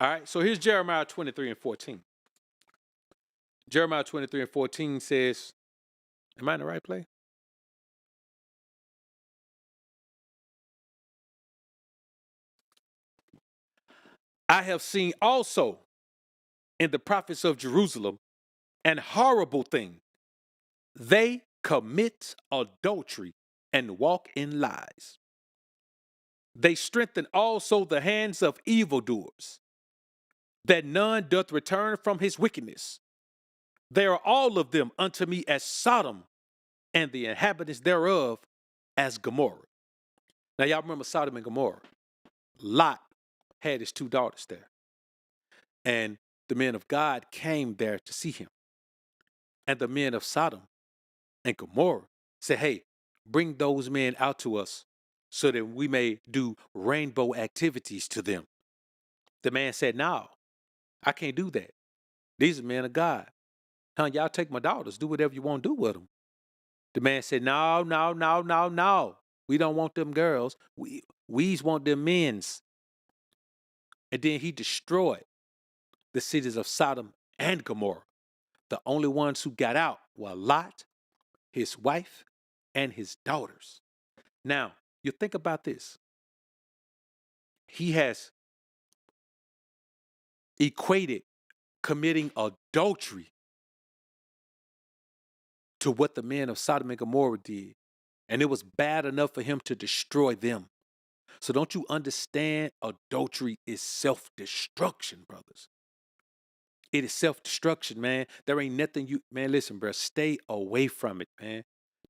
All right. So here's Jeremiah 23 and 14. Jeremiah 23 and 14 says, am I in the right place? I have seen also in the prophets of Jerusalem an horrible thing. They commit adultery and walk in lies. They strengthen also the hands of evildoers, that none doth return from his wickedness. They are all of them unto me as Sodom, and the inhabitants thereof as Gomorrah. Now y'all remember Sodom and Gomorrah. Lot had his 2 daughters there. And the men of God came there to see him. And the men of Sodom and Gomorrah said, hey, bring those men out to us so that we may do rainbow activities to them. The man said, no, I can't do that. These are men of God. Huh, y'all take my daughters. Do whatever you want to do with them. The man said, no, no, no, no, no. We don't want them girls. We want them men's. And then he destroyed the cities of Sodom and Gomorrah. The only ones who got out were Lot, his wife, and his daughters. Now, you think about this. He has equated committing adultery to what the men of Sodom and Gomorrah did. And it was bad enough for him to destroy them. So don't you understand? Adultery is self-destruction, brothers. It is self-destruction, man. There ain't nothing man, listen, bro, stay away from it, man.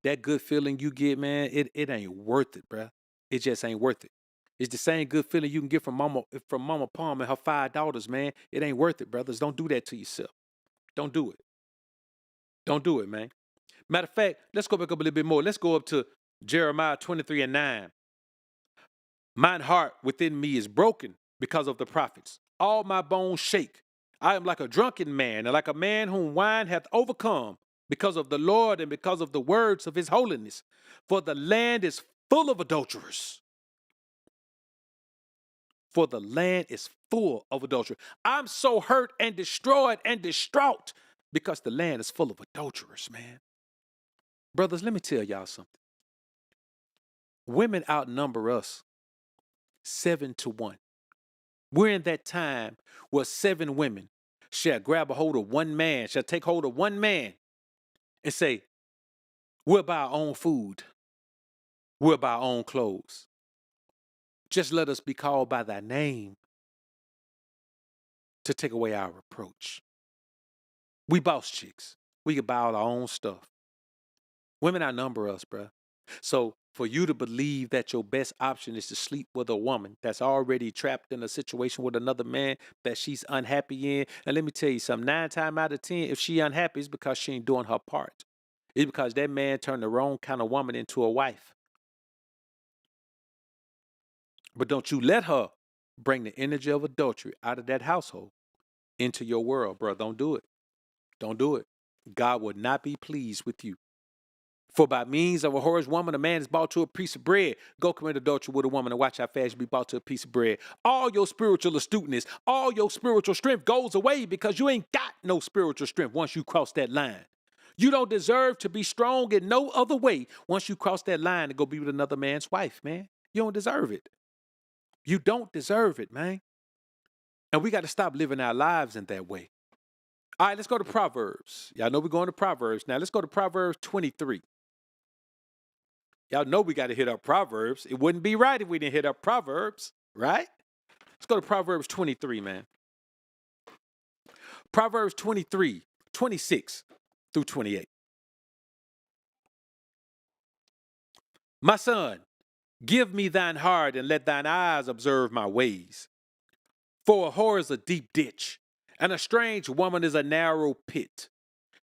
That good feeling you get, man, it ain't worth it, bro. It just ain't worth it. It's the same good feeling you can get from Mama Palm and her 5 daughters, man. It ain't worth it, brothers. Don't do that to yourself. Don't do it. Don't do it, man. Matter of fact, let's go back up a little bit more. Let's go up to Jeremiah 23 and 9. Mine heart within me is broken because of the prophets. All my bones shake. I am like a drunken man, and like a man whom wine hath overcome, because of the Lord and because of the words of his holiness. For the land is full of adulterers. For the land is full of adultery. I'm so hurt and destroyed and distraught because the land is full of adulterers, man. Brothers, let me tell y'all something. Women outnumber us 7-1. We're in that time where 7 women shall grab a hold of one man, shall take hold of one man and say, we'll buy our own food. We'll buy our own clothes. Just let us be called by thy name to take away our reproach. We boss chicks. We can buy all our own stuff. Women outnumber us, bruh. So for you to believe that your best option is to sleep with a woman that's already trapped in a situation with another man that she's unhappy in, and let me tell you something, 9 times out of 10, if she unhappy, it's because she ain't doing her part. It's because that man turned the wrong kind of woman into a wife. But don't you let her bring the energy of adultery out of that household into your world, bro. Don't do it. Don't do it. God would not be pleased with you. For by means of a whorish woman, a man is brought to a piece of bread. Go commit adultery with a woman and watch how fast you be brought to a piece of bread. All your spiritual astuteness, all your spiritual strength goes away because you ain't got no spiritual strength once you cross that line. You don't deserve to be strong in no other way once you cross that line and go be with another man's wife, man. You don't deserve it. You don't deserve it, man. And we got to stop living our lives in that way. All right, let's go to Proverbs. Y'all know we're going to Proverbs. Now, let's go to Proverbs 23. Y'all know we got to hit up Proverbs. It wouldn't be right if we didn't hit up Proverbs, right? Let's go to Proverbs 23, man. Proverbs 23, 26 through 28. My son, give me thine heart and let thine eyes observe my ways. For a whore is a deep ditch, and a strange woman is a narrow pit.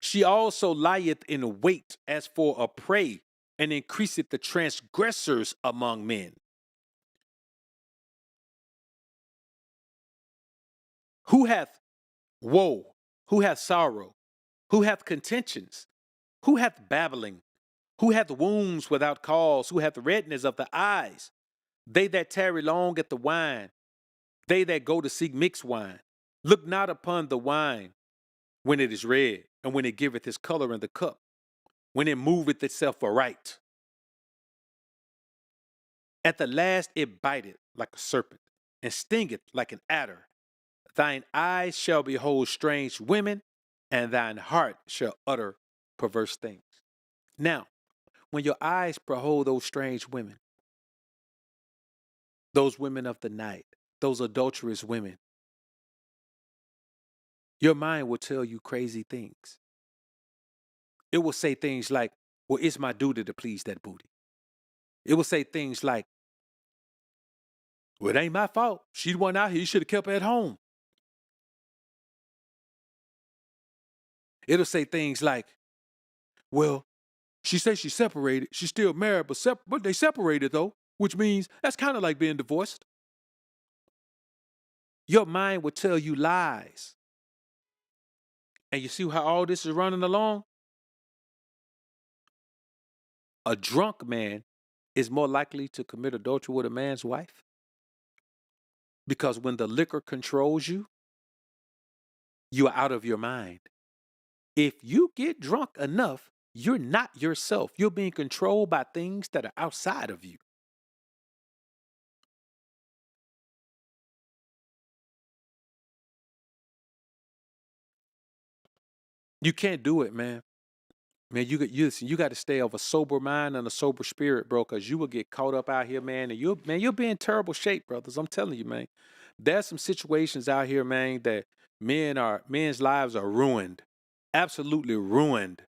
She also lieth in wait as for a prey, and increaseth the transgressors among men. Who hath woe? Who hath sorrow? Who hath contentions? Who hath babbling? Who hath wounds without cause? Who hath redness of the eyes? They that tarry long at the wine, they that go to seek mixed wine. Look not upon the wine when it is red, and when it giveth his color in the cup, when it moveth itself aright. At the last it biteth like a serpent, and stingeth like an adder. Thine eyes shall behold strange women, and thine heart shall utter perverse things. Now, when your eyes behold those strange women, those women of the night, those adulterous women, your mind will tell you crazy things. It will say things like, well, it's my duty to please that booty. It will say things like, well, it ain't my fault. She the one out here. You should have kept her at home. It'll say things like, well, she says she's separated. She's still married, but they separated though, which means that's kind of like being divorced. Your mind will tell you lies. And you see how all this is running along? A drunk man is more likely to commit adultery with a man's wife. Because when the liquor controls you, you are out of your mind. If you get drunk enough, you're not yourself. You're being controlled by things that are outside of you. You can't do it, man. Man, you got to stay of a sober mind and a sober spirit, bro, because you will get caught up out here, man, and you'll be in terrible shape, brothers. I'm telling you, man. There's some situations out here, man, that men's lives are ruined, absolutely ruined,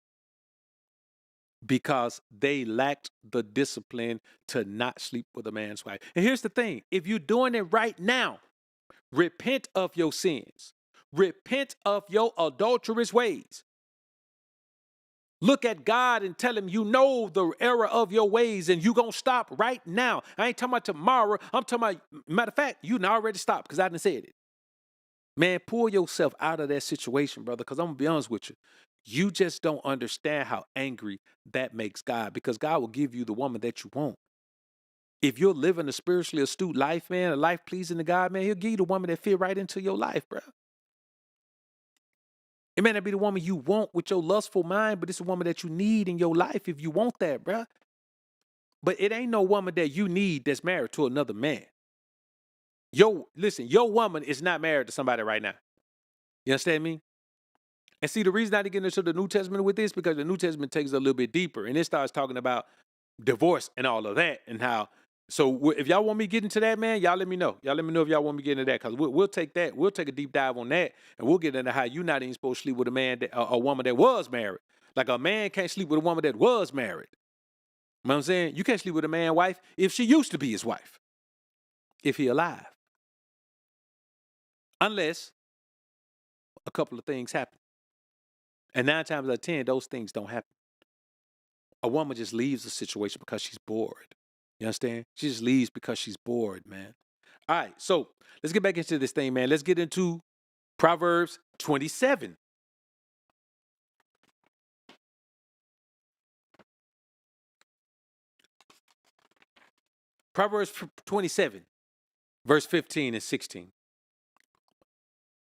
because they lacked the discipline to not sleep with a man's wife. And here's the thing: if you're doing it right now, repent of your sins, repent of your adulterous ways. Look at God and tell him you know the error of your ways and you going to stop right now. I ain't talking about tomorrow. I'm talking about, matter of fact, you done already stopped because I done said it. Man, pull yourself out of that situation, brother, because I'm going to be honest with you. You just don't understand how angry that makes God, because God will give you the woman that you want. If you're living a spiritually astute life, man, a life pleasing to God, man, he'll give you the woman that fit right into your life, bro. It may not be the woman you want with your lustful mind, but it's a woman that you need in your life if you want that, bruh. But it ain't no woman that you need that's married to another man. Listen, your woman is not married to somebody right now. You understand me? And see, the reason I didn't get into the New Testament with this, because the New Testament takes it a little bit deeper, and it starts talking about divorce and all of that, and how. So if y'all want me to get into that, man, y'all let me know. Y'all let me know if y'all want me to get into that, because we'll take that. We'll take a deep dive on that, and we'll get into how you're not even supposed to sleep with a woman that was married. Like a man can't sleep with a woman that was married. You know what I'm saying? You can't sleep with a man's wife if she used to be his wife, if he alive. Unless a couple of things happen. And 9 times out of 10, those things don't happen. A woman just leaves the situation because she's bored. You understand? She just leaves because she's bored, man. All right, so let's get back into this thing, man. Let's get into Proverbs 27. Proverbs 27, verse 15 and 16.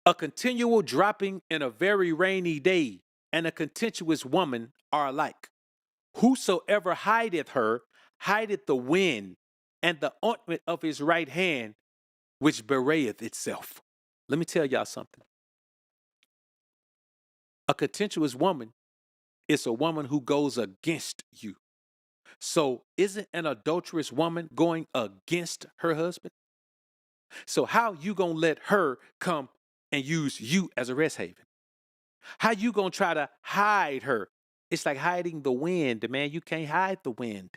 A continual dropping in a very rainy day and a contentious woman are alike. Whosoever hideth her, hideth the wind, and the ointment of his right hand, which bewrayeth itself. Let me tell y'all something. A contentious woman is a woman who goes against you. So isn't an adulterous woman going against her husband? So how you gonna let her come and use you as a rest haven? How you gonna try to hide her? It's like hiding the wind, man. You can't hide the wind.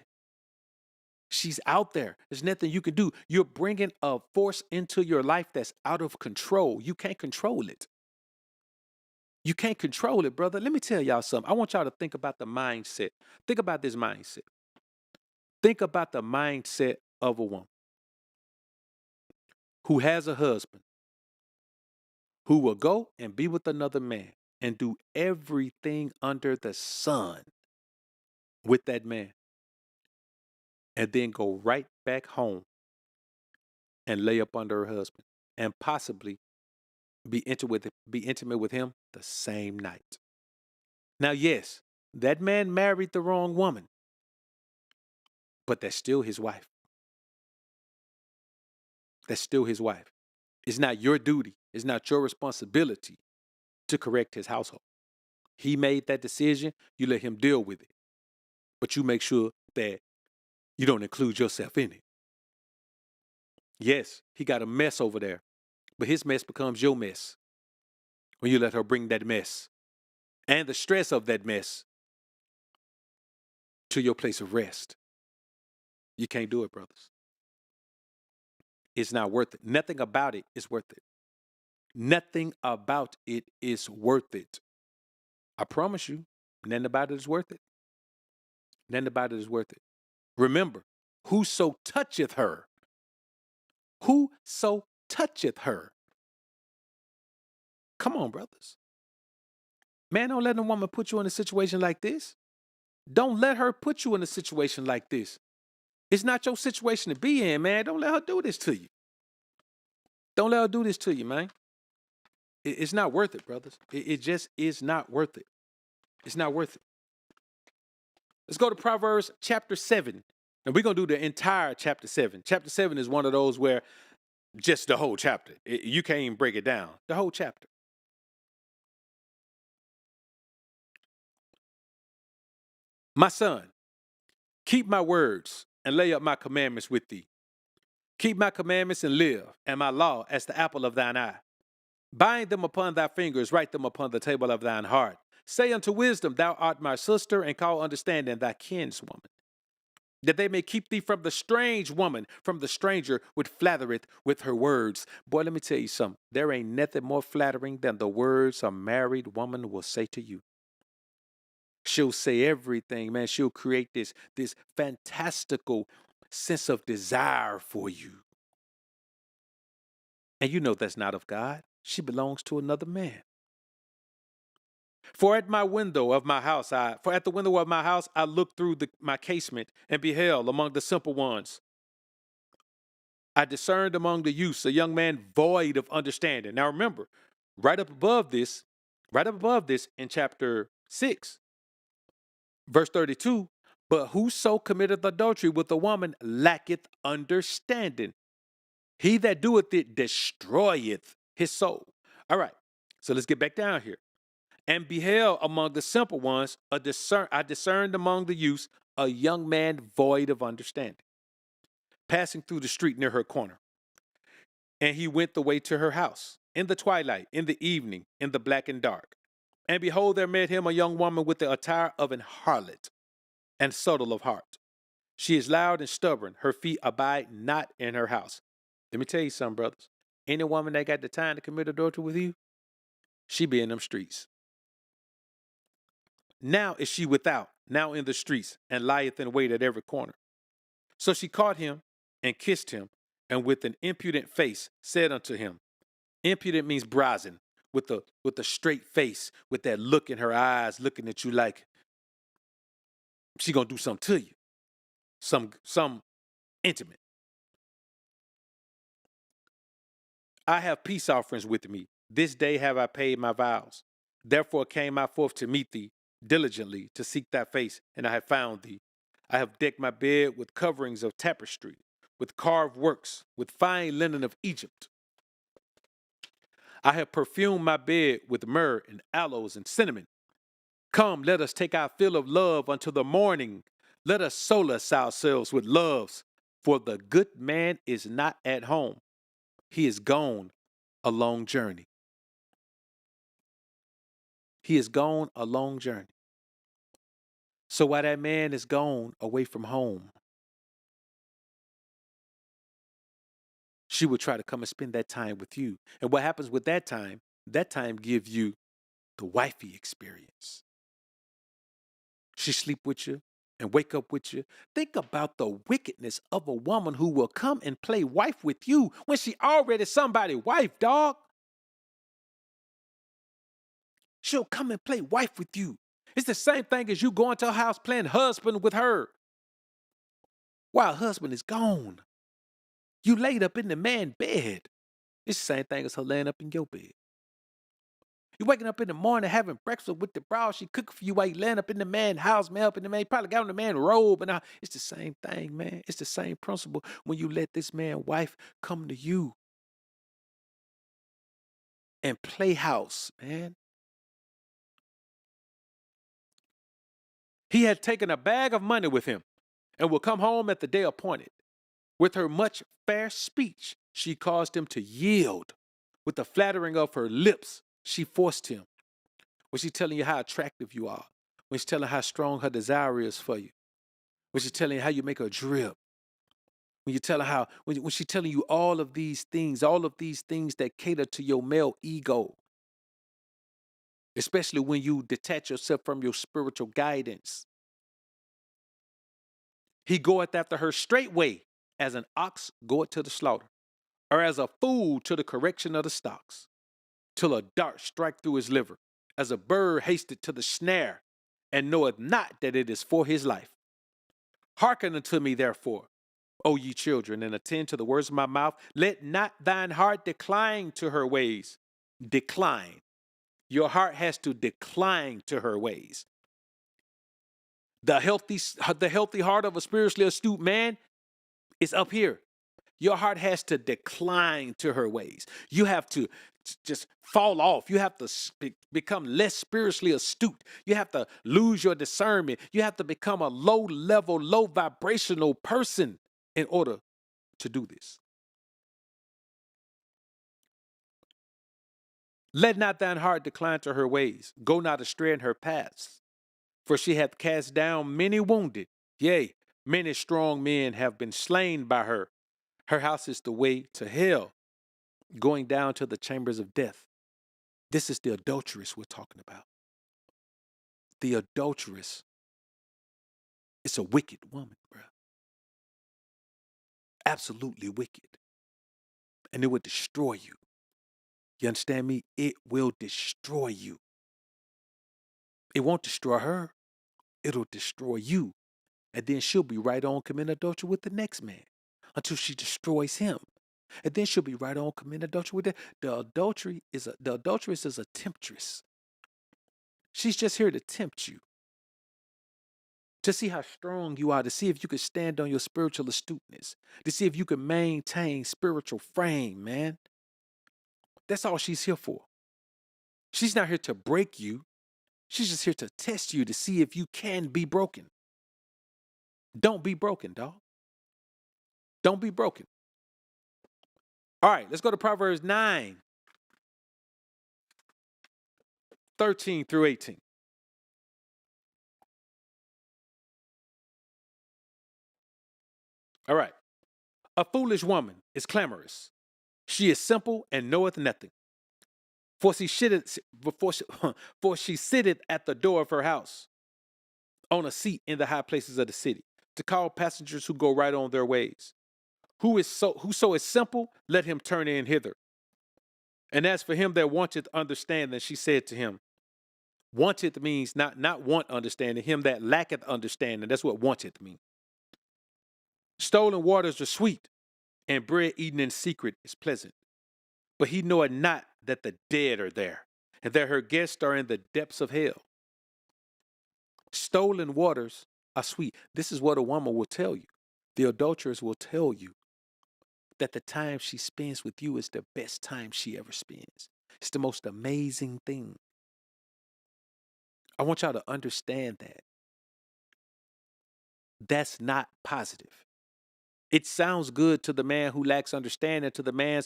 She's out there. There's nothing you can do. You're bringing a force into your life that's out of control. You can't control it. You can't control it, brother. Let me tell y'all something. I want y'all to think about the mindset. Think about this mindset. Think about the mindset of a woman who has a husband who will go and be with another man and do everything under the sun with that man, and then go right back home and lay up under her husband and possibly be intimate with him the same night. Now, yes, that man married the wrong woman, but that's still his wife. That's still his wife. It's not your duty. It's not your responsibility to correct his household. He made that decision. You let him deal with it. But you make sure that you don't include yourself in it. Yes, he got a mess over there, but his mess becomes your mess when you let her bring that mess and the stress of that mess to your place of rest. You can't do it, brothers. It's not worth it. Nothing about it is worth it. Nothing about it is worth it. I promise you, nothing about it is worth it. Nothing about it is worth it. Remember, whoso toucheth her, whoso toucheth her. Come on, brothers. Man, don't let a woman put you in a situation like this. Don't let her put you in a situation like this. It's not your situation to be in, man. Don't let her do this to you. Don't let her do this to you, man. It's not worth it, brothers. It just is not worth it. It's not worth it. Let's go to Proverbs chapter 7. And we're going to do the entire chapter 7. Chapter 7 is one of those where just the whole chapter. You can't even break it down. The whole chapter. My son, keep my words and lay up my commandments with thee. Keep my commandments and live, and my law as the apple of thine eye. Bind them upon thy fingers, write them upon the table of thine heart. Say unto wisdom, thou art my sister, and call understanding thy kinswoman. That they may keep thee from the strange woman, from the stranger which flattereth with her words. Boy, let me tell you something. There ain't nothing more flattering than the words a married woman will say to you. She'll say everything, man. She'll create this fantastical sense of desire for you. And you know that's not of God. She belongs to another man. For at the window of my house, I looked through my casement and beheld among the simple ones. I discerned among the youths a young man void of understanding. Now remember, right up above this in chapter 6, verse 32, but whoso committeth adultery with a woman lacketh understanding. He that doeth it destroyeth his soul. All right, so let's get back down here. And beheld among the simple ones, I discerned among the youths a young man void of understanding, passing through the street near her corner. And he went the way to her house, in the twilight, in the evening, in the black and dark. And behold, there met him a young woman with the attire of an harlot, and subtle of heart. She is loud and stubborn. Her feet abide not in her house. Let me tell you something, brothers. Any woman that got the time to commit adultery with you, she be in them streets. Now is she without, now in the streets, and lieth in wait at every corner. So she caught him and kissed him, and with an impudent face said unto him, impudent means brazen, with a straight face, with that look in her eyes, looking at you like she gonna do something to you, some intimate. I have peace offerings with me. This day have I paid my vows. Therefore came I forth to meet thee diligently, to seek thy face, and I have found thee. I have decked my bed with coverings of tapestry, with carved works, with fine linen of Egypt. I have perfumed my bed with myrrh and aloes and cinnamon. Come, let us take our fill of love until the morning. Let us solace ourselves with loves, for the good man is not at home. He is gone a long journey. He is gone a long journey. So while that man is gone away from home, she will try to come and spend that time with you. And what happens with that time give you the wifey experience. She sleep with you and wake up with you. Think about the wickedness of a woman who will come and play wife with you when she already somebody's wife, dog. She'll come and play wife with you. It's the same thing as you going to her house playing husband with her while husband is gone. You laid up in the man's bed. It's the same thing as her laying up in your bed. You waking up in the morning having breakfast with the broad she cooking for you while you laying up in the man's house, man, up in the man. You probably got on the man's robe and all. It's the same thing, man. It's the same principle when you let this man's wife come to you and play house, man. He had taken a bag of money with him and will come home at the day appointed. With her much fair speech, she caused him to yield. With the flattering of her lips, she forced him. When she's telling you how attractive you are, when she's telling how strong her desire is for you, when she's telling you how you make her drip, when you tell her how, when she's telling you all of these things that cater to your male ego, especially when you detach yourself from your spiritual guidance. He goeth after her straightway, as an ox goeth to the slaughter, or as a fool to the correction of the stocks, till a dart strike through his liver, as a bird hasted to the snare, and knoweth not that it is for his life. Hearken unto me, therefore, O ye children, and attend to the words of my mouth. Let not thine heart decline to her ways. Decline. Your heart has to decline to her ways. The healthy heart of a spiritually astute man is up here. Your heart has to decline to her ways. You have to just fall off. You have to become less spiritually astute. You have to lose your discernment. You have to become a low-level, low-vibrational person in order to do this. Let not thine heart decline to her ways. Go not astray in her paths. For she hath cast down many wounded. Yea, many strong men have been slain by her. Her house is the way to hell, going down to the chambers of death. This is the adulteress we're talking about. The adulteress is a wicked woman, bro. Absolutely wicked. And it will destroy you. You understand me? It will destroy you. It won't destroy her. It'll destroy you. And then she'll be right on committing adultery with the next man until she destroys him. And then she'll be right on committing adultery with that. The adulteress is a temptress. She's just here to tempt you, to see how strong you are, to see if you can stand on your spiritual astuteness, to see if you can maintain spiritual frame, man. That's all she's here for. She's not here to break you. She's just here to test you to see if you can be broken. Don't be broken, dog. Don't be broken. All right, let's go to Proverbs 9, 13 through 18. All right. A foolish woman is clamorous. She is simple and knoweth nothing. For she sitteth at the door of her house, on a seat in the high places of the city, to call passengers who go right on their ways. Whoso is simple, let him turn in hither. And as for him that wanteth understanding, she said to him, wanteth means not want understanding, him that lacketh understanding. That's what wanteth means. Stolen waters are sweet, and bread eaten in secret is pleasant. But he knoweth not that the dead are there, and that her guests are in the depths of hell. Stolen waters are sweet. This is what a woman will tell you. The adulteress will tell you that the time she spends with you is the best time she ever spends. It's the most amazing thing. I want y'all to understand that. That's not positive. It sounds good to the man who lacks understanding, to the man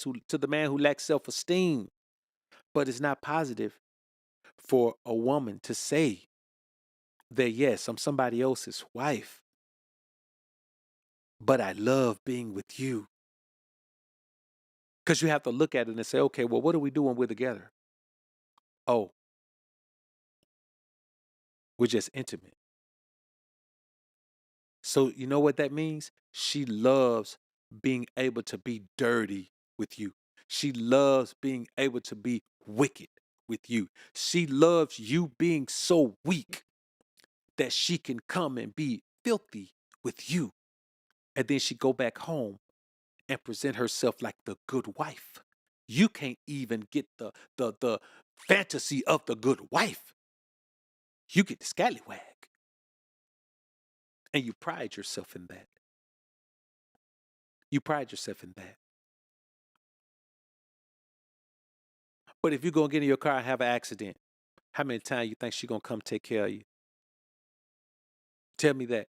who lacks self-esteem, but it's not positive for a woman to say that, yes, I'm somebody else's wife, but I love being with you. Because you have to look at it and say, okay, well, what are we doing when we're together? Oh, We're just intimate. So you know what that means? She loves being able to be dirty with you. She loves being able to be wicked with you. She loves you being so weak that she can come and be filthy with you. And then she go back home and present herself like the good wife. You can't even get the fantasy of the good wife. You get the scallywag. And you pride yourself in that. You pride yourself in that. But if you're going to get in your car and have an accident, how many times you think she's going to come take care of you? Tell me that.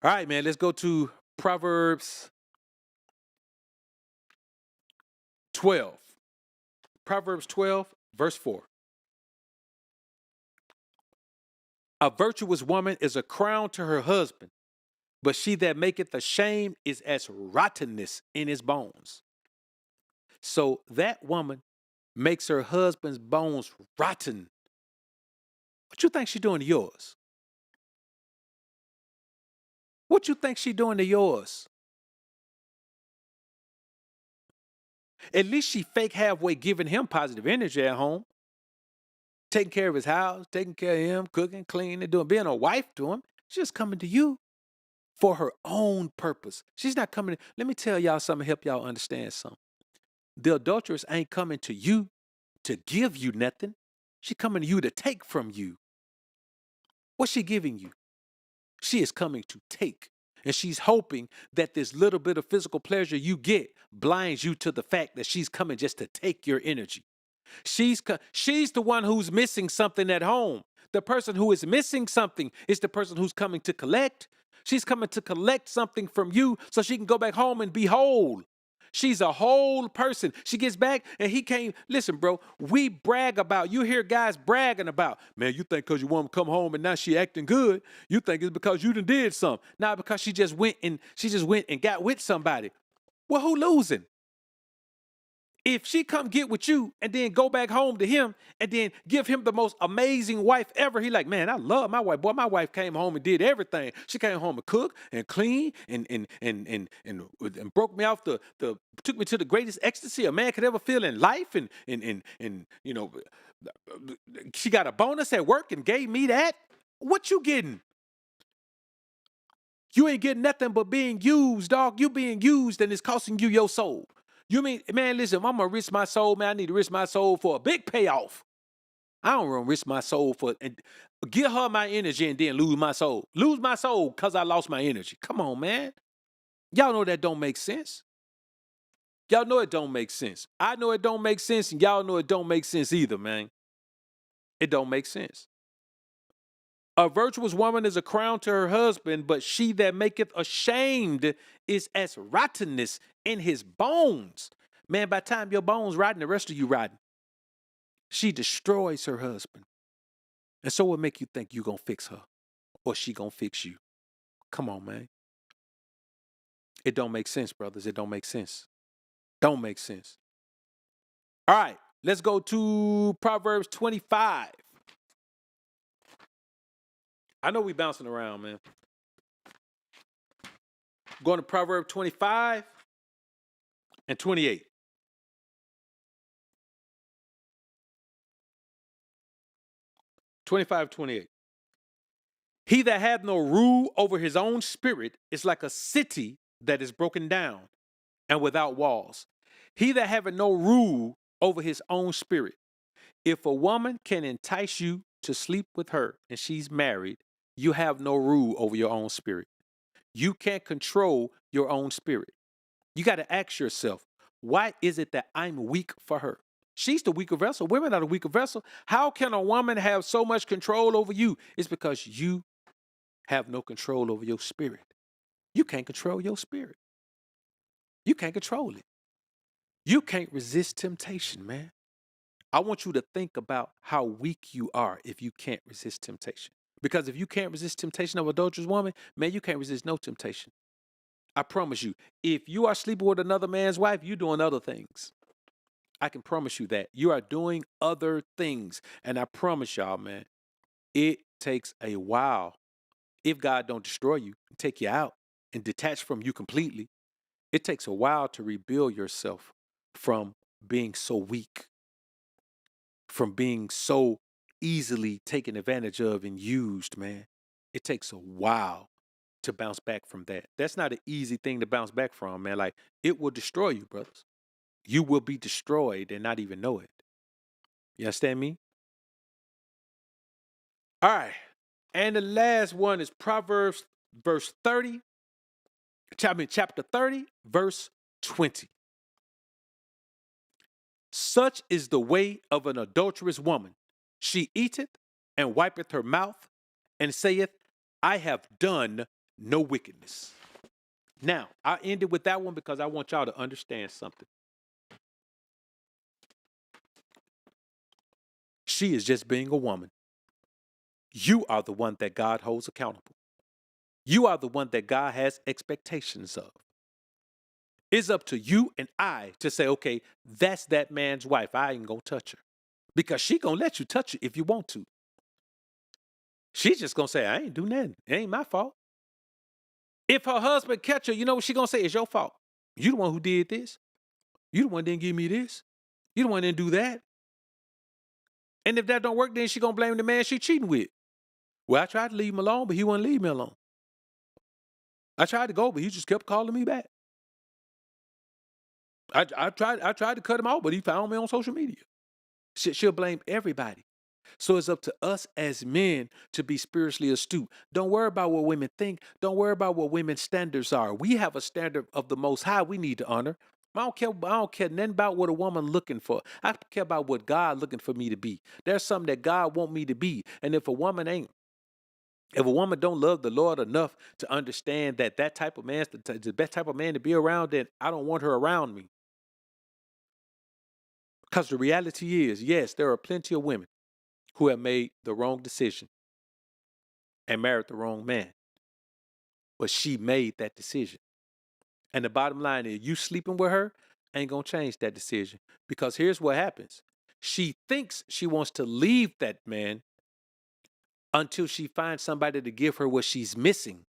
All right, man, let's go to Proverbs 12. Proverbs 12, verse 4. A virtuous woman is a crown to her husband, but she that maketh ashamed is as rottenness in his bones. So that woman makes her husband's bones rotten. What you think she doing to yours? What you think she doing to yours? At least she fake halfway giving him positive energy at home. Taking care of his house, taking care of him, cooking, cleaning, being a wife to him. She's just coming to you for her own purpose. She's not coming. Let me tell y'all something, help y'all understand something. The adulteress ain't coming to you to give you nothing. She coming to you to take from you. What's she giving you? She is coming to take. And she's hoping that this little bit of physical pleasure you get blinds you to the fact that she's coming just to take your energy. She's the one who's missing something at home. The person who is missing something is the person who's coming to collect. She's coming to collect something from you so she can go back home and be whole. She's a whole person. She gets back and he can't. Listen, bro, we brag about, you hear guys bragging about, man, you think because you want to come home and now she acting good, you think it's because you done did something. Not because she just went and got with somebody. Well, who losing? If she come get with you and then go back home to him and then give him the most amazing wife ever, he like, man, I love my wife. Boy, my wife came home and did everything. She came home and cooked and cleaned and broke me off took me to the greatest ecstasy a man could ever feel in life. And you know, she got a bonus at work and gave me that. What you getting? You ain't getting nothing but being used, dog. You being used and it's costing you your soul. You mean, man, listen, if I'm going to risk my soul, man, I need to risk my soul for a big payoff. I don't want to risk my soul and give her my energy and then lose my soul. Lose my soul because I lost my energy. Come on, man. Y'all know that don't make sense. Y'all know it don't make sense. I know it don't make sense, and y'all know it don't make sense either, man. It don't make sense. A virtuous woman is a crown to her husband, but she that maketh ashamed is as rottenness in his bones. Man, by the time your bones rotten, the rest of you rotten. She destroys her husband. And so what make you think you gonna fix her? Or she gonna fix you? Come on, man. It don't make sense, brothers. It don't make sense. Don't make sense. All right, let's go to Proverbs 25. I know we bouncing around, man. Going to Proverbs 25 and 28. He that hath no rule over his own spirit is like a city that is broken down and without walls. He that haveth no rule over his own spirit. If a woman can entice you to sleep with her and she's married, you have no rule over your own spirit. You can't control your own spirit. You got to ask yourself, why is it that I'm weak for her? She's the weaker vessel. Women are the weaker vessel. How can a woman have so much control over you? It's because you have no control over your spirit. You can't control your spirit. You can't control it. You can't resist temptation, man. I want you to think about how weak you are if you can't resist temptation. Because if you can't resist temptation of an adulterous woman, man, you can't resist no temptation. I promise you, if you are sleeping with another man's wife, you're doing other things. I can promise you that. You are doing other things. And I promise y'all, man, it takes a while. If God don't destroy you, take you out, and detach from you completely, it takes a while to rebuild yourself from being so weak, from being so easily taken advantage of and used, man. It takes a while to bounce back from that. That's not an easy thing to bounce back from, man. Like, it will destroy you, brothers. You will be destroyed and not even know it. You understand me? All right. And the last one is Proverbs chapter 30, verse 20. Such is the way of an adulterous woman. She eateth and wipeth her mouth and saith, I have done no wickedness. Now, I ended with that one because I want y'all to understand something. She is just being a woman. You are the one that God holds accountable. You are the one that God has expectations of. It's up to you and I to say, okay, that's that man's wife. I ain't gonna touch her. Because she gonna let you touch her if you want to. She's just gonna say, I ain't do nothing. It ain't my fault. If her husband catch her, you know what she gonna say? It's your fault. You the one who did this. You the one didn't give me this. You the one didn't do that. And if that don't work, then she gonna blame the man she cheating with. Well, I tried to leave him alone, but he wouldn't leave me alone. I tried to go, but he just kept calling me back. I tried to cut him out, but he found me on social media. She'll blame everybody. So it's up to us as men to be spiritually astute. Don't worry about what women think. Don't worry about what women's standards are. We have a standard of the Most High we need to honor. I don't care nothing about what a woman looking for. I care about what God looking for me to be. There's something that God want me to be. And if a woman don't love the Lord enough to understand that type of man's the best type of man to be around, then I don't want her around me. Because the reality is, yes, there are plenty of women who have made the wrong decision and married the wrong man. But she made that decision. And the bottom line is, you sleeping with her ain't going to change that decision. Because here's what happens. She thinks she wants to leave that man until she finds somebody to give her what she's missing.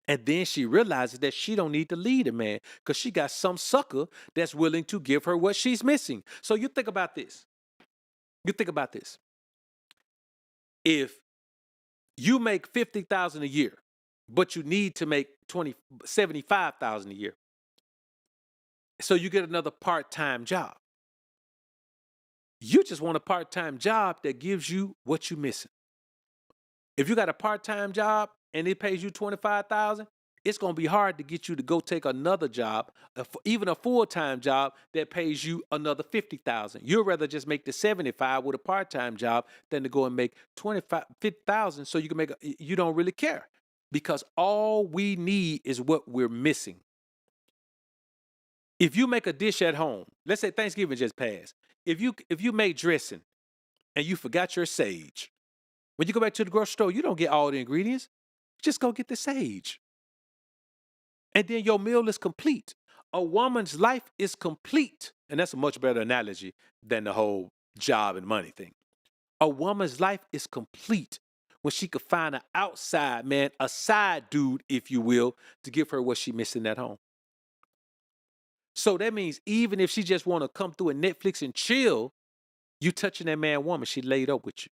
And then she realizes that she don't need to lead a man because she got some sucker that's willing to give her what she's missing. So you think about this. If you make $50,000 a year, but you need to make $75,000 a year, so you get another part-time job. You just want a part-time job that gives you what you're missing. If you got a part-time job and it pays you $25,000, it's going to be hard to get you to go take another job, even a full-time job that pays you another $50,000. You'd rather just make the $75,000 with a part-time job than to go and make $50,000 so you can you don't really care, because all we need is what we're missing. If you make a dish at home, let's say Thanksgiving just passed. If you make dressing and you forgot your sage, when you go back to the grocery store, you don't get all the ingredients. Just go get the sage. And then your meal is complete. A woman's life is complete. And that's a much better analogy than the whole job and money thing. A woman's life is complete when she could find an outside man, a side dude, if you will, to give her what she's missing at home. So that means even if she just want to come through a Netflix and chill, you touching that man woman, she laid up with you.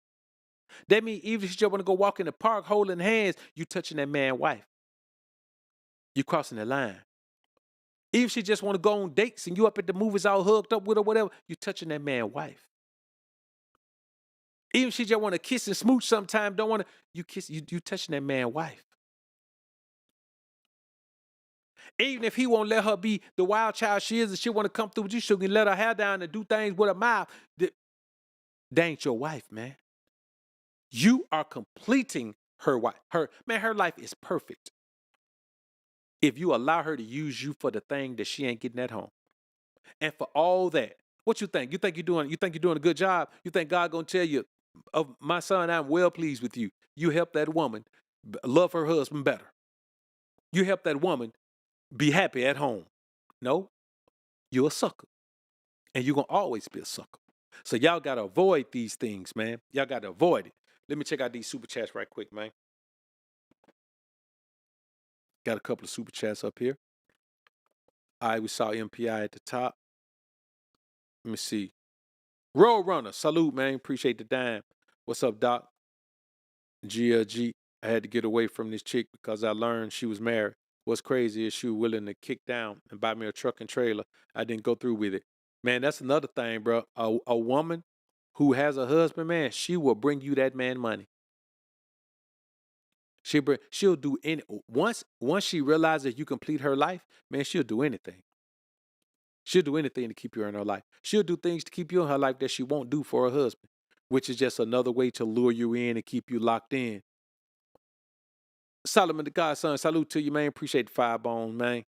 That means even if she just want to go walk in the park holding hands, you touching that man wife. You crossing the line. Even if she just want to go on dates and you up at the movies all hooked up with her, whatever, you touching that man wife. Even if she just want to kiss and smooch sometime, don't want to, you touching that man wife. Even if he won't let her be the wild child she is and she want to come through with you, she can let her hair down and do things with her mouth. That ain't your wife, man. You are completing her wife. Her life is perfect. If you allow her to use you for the thing that she ain't getting at home. And for all that, what you think? You think you're doing a good job? You think God gonna tell you, oh, my son, I'm well pleased with you. You help that woman love her husband better. You help that woman be happy at home. No, you're a sucker. And you're going to always be a sucker. So y'all got to avoid these things, man. Y'all got to avoid it. Let me check out these super chats right quick, man. Got a couple of super chats up here. All right, we saw MPI at the top. Let me see. Road Runner, salute, man. Appreciate the dime. What's up, Doc? GLG, I had to get away from this chick because I learned she was married. What's crazy is she was willing to kick down and buy me a truck and trailer. I didn't go through with it. Man, that's another thing, bro. A woman who has a husband, man, she will bring you that man money. She'll do any once she realizes you complete her life, man, she'll do anything. She'll do anything to keep you in her life. She'll do things to keep you in her life that she won't do for her husband, which is just another way to lure you in and keep you locked in. Solomon the Godson, salute to you, man. Appreciate the 5 bones, man.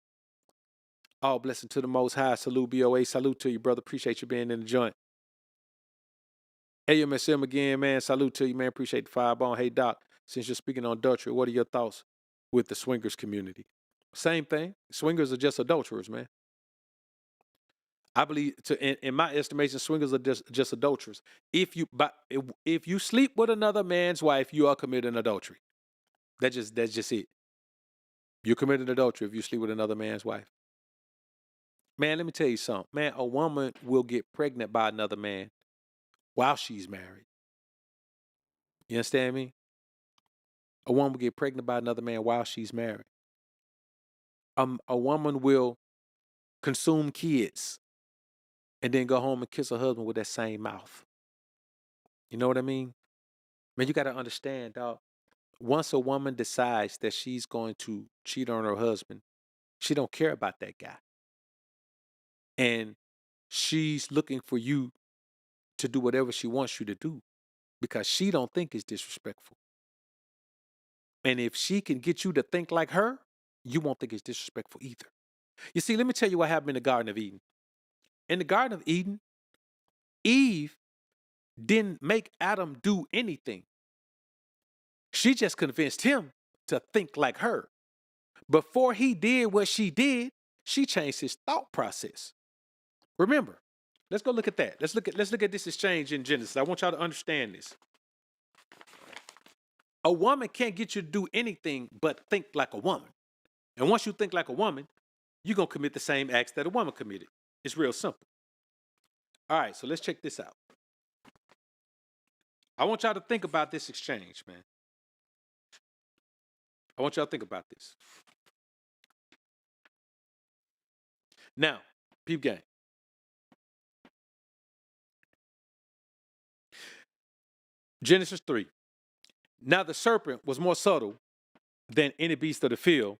All blessing to the Most High. Salute, BOA. Salute to you, brother. Appreciate you being in the joint. AMSM again, man. Salute to you, man. Appreciate the 5 bone. Hey, Doc, since you're speaking on adultery, what are your thoughts with the swingers community? Same thing. Swingers are just adulterers, man. I believe, in my estimation, swingers are just adulterers. If you sleep with another man's wife, you are committing adultery. That's just it. You're committing adultery if you sleep with another man's wife. Man, let me tell you something. Man, a woman will get pregnant by another man while she's married. You understand me? A woman will get pregnant by another man while she's married. A woman will consume kids and then go home and kiss her husband with that same mouth. You know what I mean? Man, you got to understand, dog. Once a woman decides that she's going to cheat on her husband, she don't care about that guy. And she's looking for you to do whatever she wants you to do because she don't think it's disrespectful. And if she can get you to think like her, you won't think it's disrespectful either. You see, let me tell you what happened in the Garden of Eden. In the Garden of Eden, Eve didn't make Adam do anything. She just convinced him to think like her. Before he did what she did, she changed his thought process. Remember, let's go look at that. Let's look at this exchange in Genesis. I want y'all to understand this. A woman can't get you to do anything but think like a woman. And once you think like a woman, you're going to commit the same acts that a woman committed. It's real simple. All right, so let's check this out. I want y'all to think about this exchange, man. I want y'all to think about this. Now, peep game. Genesis 3. Now the serpent was more subtle than any beast of the field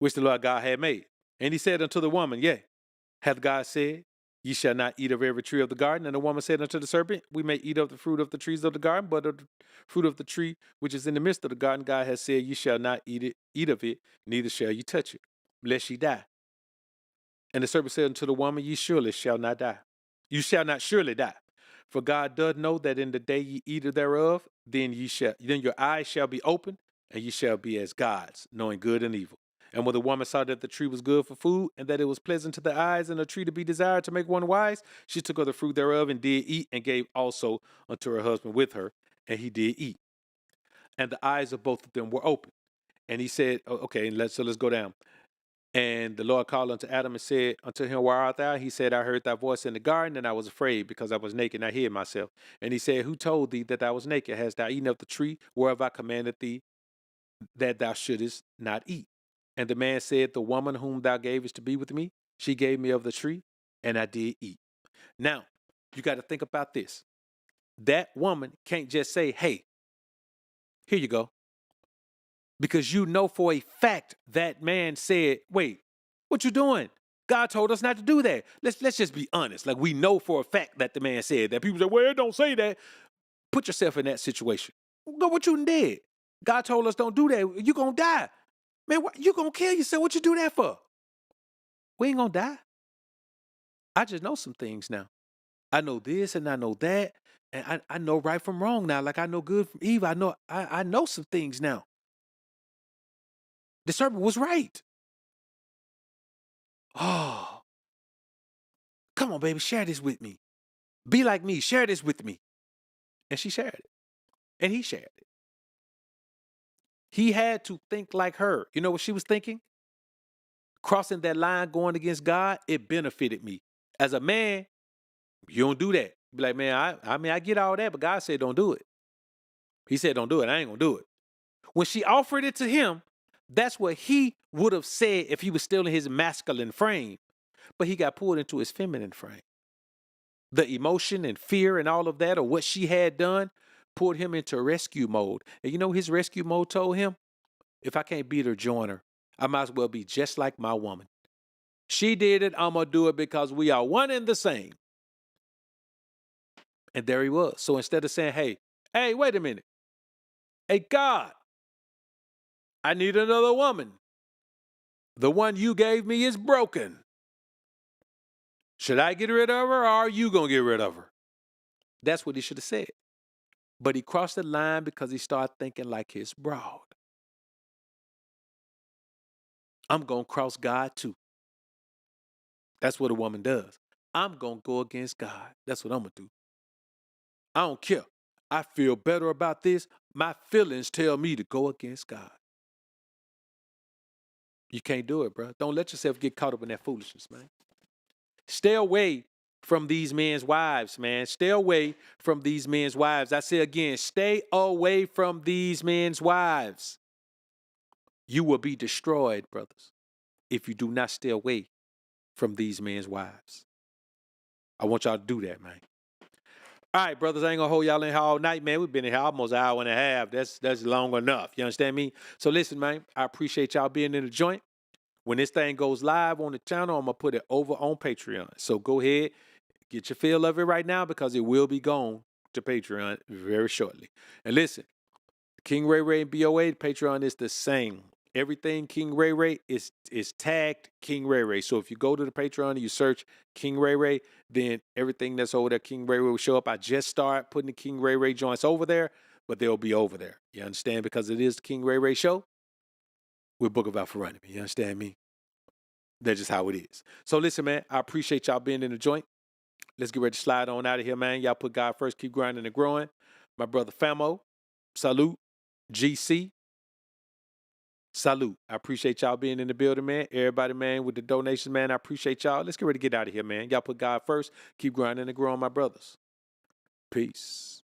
which the Lord God had made. And he said unto the woman, Yea, hath God said, Ye shall not eat of every tree of the garden? And the woman said unto the serpent, We may eat of the fruit of the trees of the garden, but of the fruit of the tree which is in the midst of the garden, God has said, Ye shall not eat of it, neither shall ye touch it, lest ye die. And the serpent said unto the woman, Ye surely shall not die. You shall not surely die. For God doth know that in the day ye eat thereof, then your eyes shall be opened, and ye shall be as gods, knowing good and evil. And when the woman saw that the tree was good for food, and that it was pleasant to the eyes, and a tree to be desired to make one wise, she took of the fruit thereof, and did eat, and gave also unto her husband with her, and he did eat. And the eyes of both of them were open. And he said, okay, let's go down. And the Lord called unto Adam and said unto him, Where art thou? He said, I heard thy voice in the garden, and I was afraid, because I was naked, and I hid myself. And he said, Who told thee that thou was naked? Hast thou eaten of the tree whereof I commanded thee that thou shouldest not eat? And the man said, The woman whom thou gavest to be with me, she gave me of the tree, and I did eat. Now, you got to think about this. That woman can't just say, Hey, here you go. Because you know for a fact that man said, Wait, what you doing? God told us not to do that. Let's just be honest. Like, we know for a fact that the man said that. People say, well, don't say that. Put yourself in that situation. Go what you done did. God told us don't do that. You're going to die. Man, you going to kill yourself. What you do that for? We ain't going to die. I just know some things now. I know this and I know that. And I know right from wrong now. Like I know good from evil. I know some things now. The serpent was right. Oh, Come on, baby, share this with me. Be like me, share this with me. And she shared it. And he shared it. He had to think like her. You know what she was thinking? Crossing that line, going against God, it benefited me. As a man, you don't do that. Be like, man, I get all that, but God said don't do it. He said don't do it. I ain't gonna do it. When she offered it to him, that's what he would have said if he was still in his masculine frame. But he got pulled into his feminine frame. The emotion and fear and all of that, or what she had done, pulled him into rescue mode. And you know his rescue mode told him? If I can't beat her, join her. I might as well be just like my woman. She did it, I'm going to do it because we are one and the same. And there he was. So instead of saying, hey, wait a minute. Hey, God, I need another woman. The one you gave me is broken. Should I get rid of her or are you going to get rid of her? That's what he should have said. But he crossed the line because he started thinking like his broad. I'm going to cross God too. That's what a woman does. I'm going to go against God. That's what I'm going to do. I don't care. I feel better about this. My feelings tell me to go against God. You can't do it, bro. Don't let yourself get caught up in that foolishness, man. Stay away from these men's wives, man. Stay away from these men's wives. I say again, stay away from these men's wives. You will be destroyed, brothers, if you do not stay away from these men's wives. I want y'all to do that, man. All right, brothers, I ain't gonna hold y'all in here all night, man. We've been in here almost an hour and a half. That's long enough. You understand me? So listen, man, I appreciate y'all being in the joint. When this thing goes live on the channel, I'm gonna put it over on Patreon. So go ahead, get your feel of it right now because it will be gone to Patreon very shortly. And listen, King Ray Ray and BOA, Patreon is the same. Everything King Ray Ray is tagged King Ray Ray. So if you go to the Patreon and you search King Ray Ray, then everything that's over there, King Ray Ray will show up. I just started putting the King Ray Ray joints over there, but they'll be over there. You understand? Because it is the King Ray Ray show. We're Book of AlphaRonomy. You understand me? That's just how it is. So listen, man, I appreciate y'all being in the joint. Let's get ready to slide on out of here, man. Y'all put God first, keep grinding and growing. My brother Famo, salute. GC, salute. I appreciate y'all being in the building, man. Everybody, man, with the donations, man, I appreciate y'all. Let's get ready to get out of here, man. Y'all put God first, keep grinding and growing, my brothers. Peace.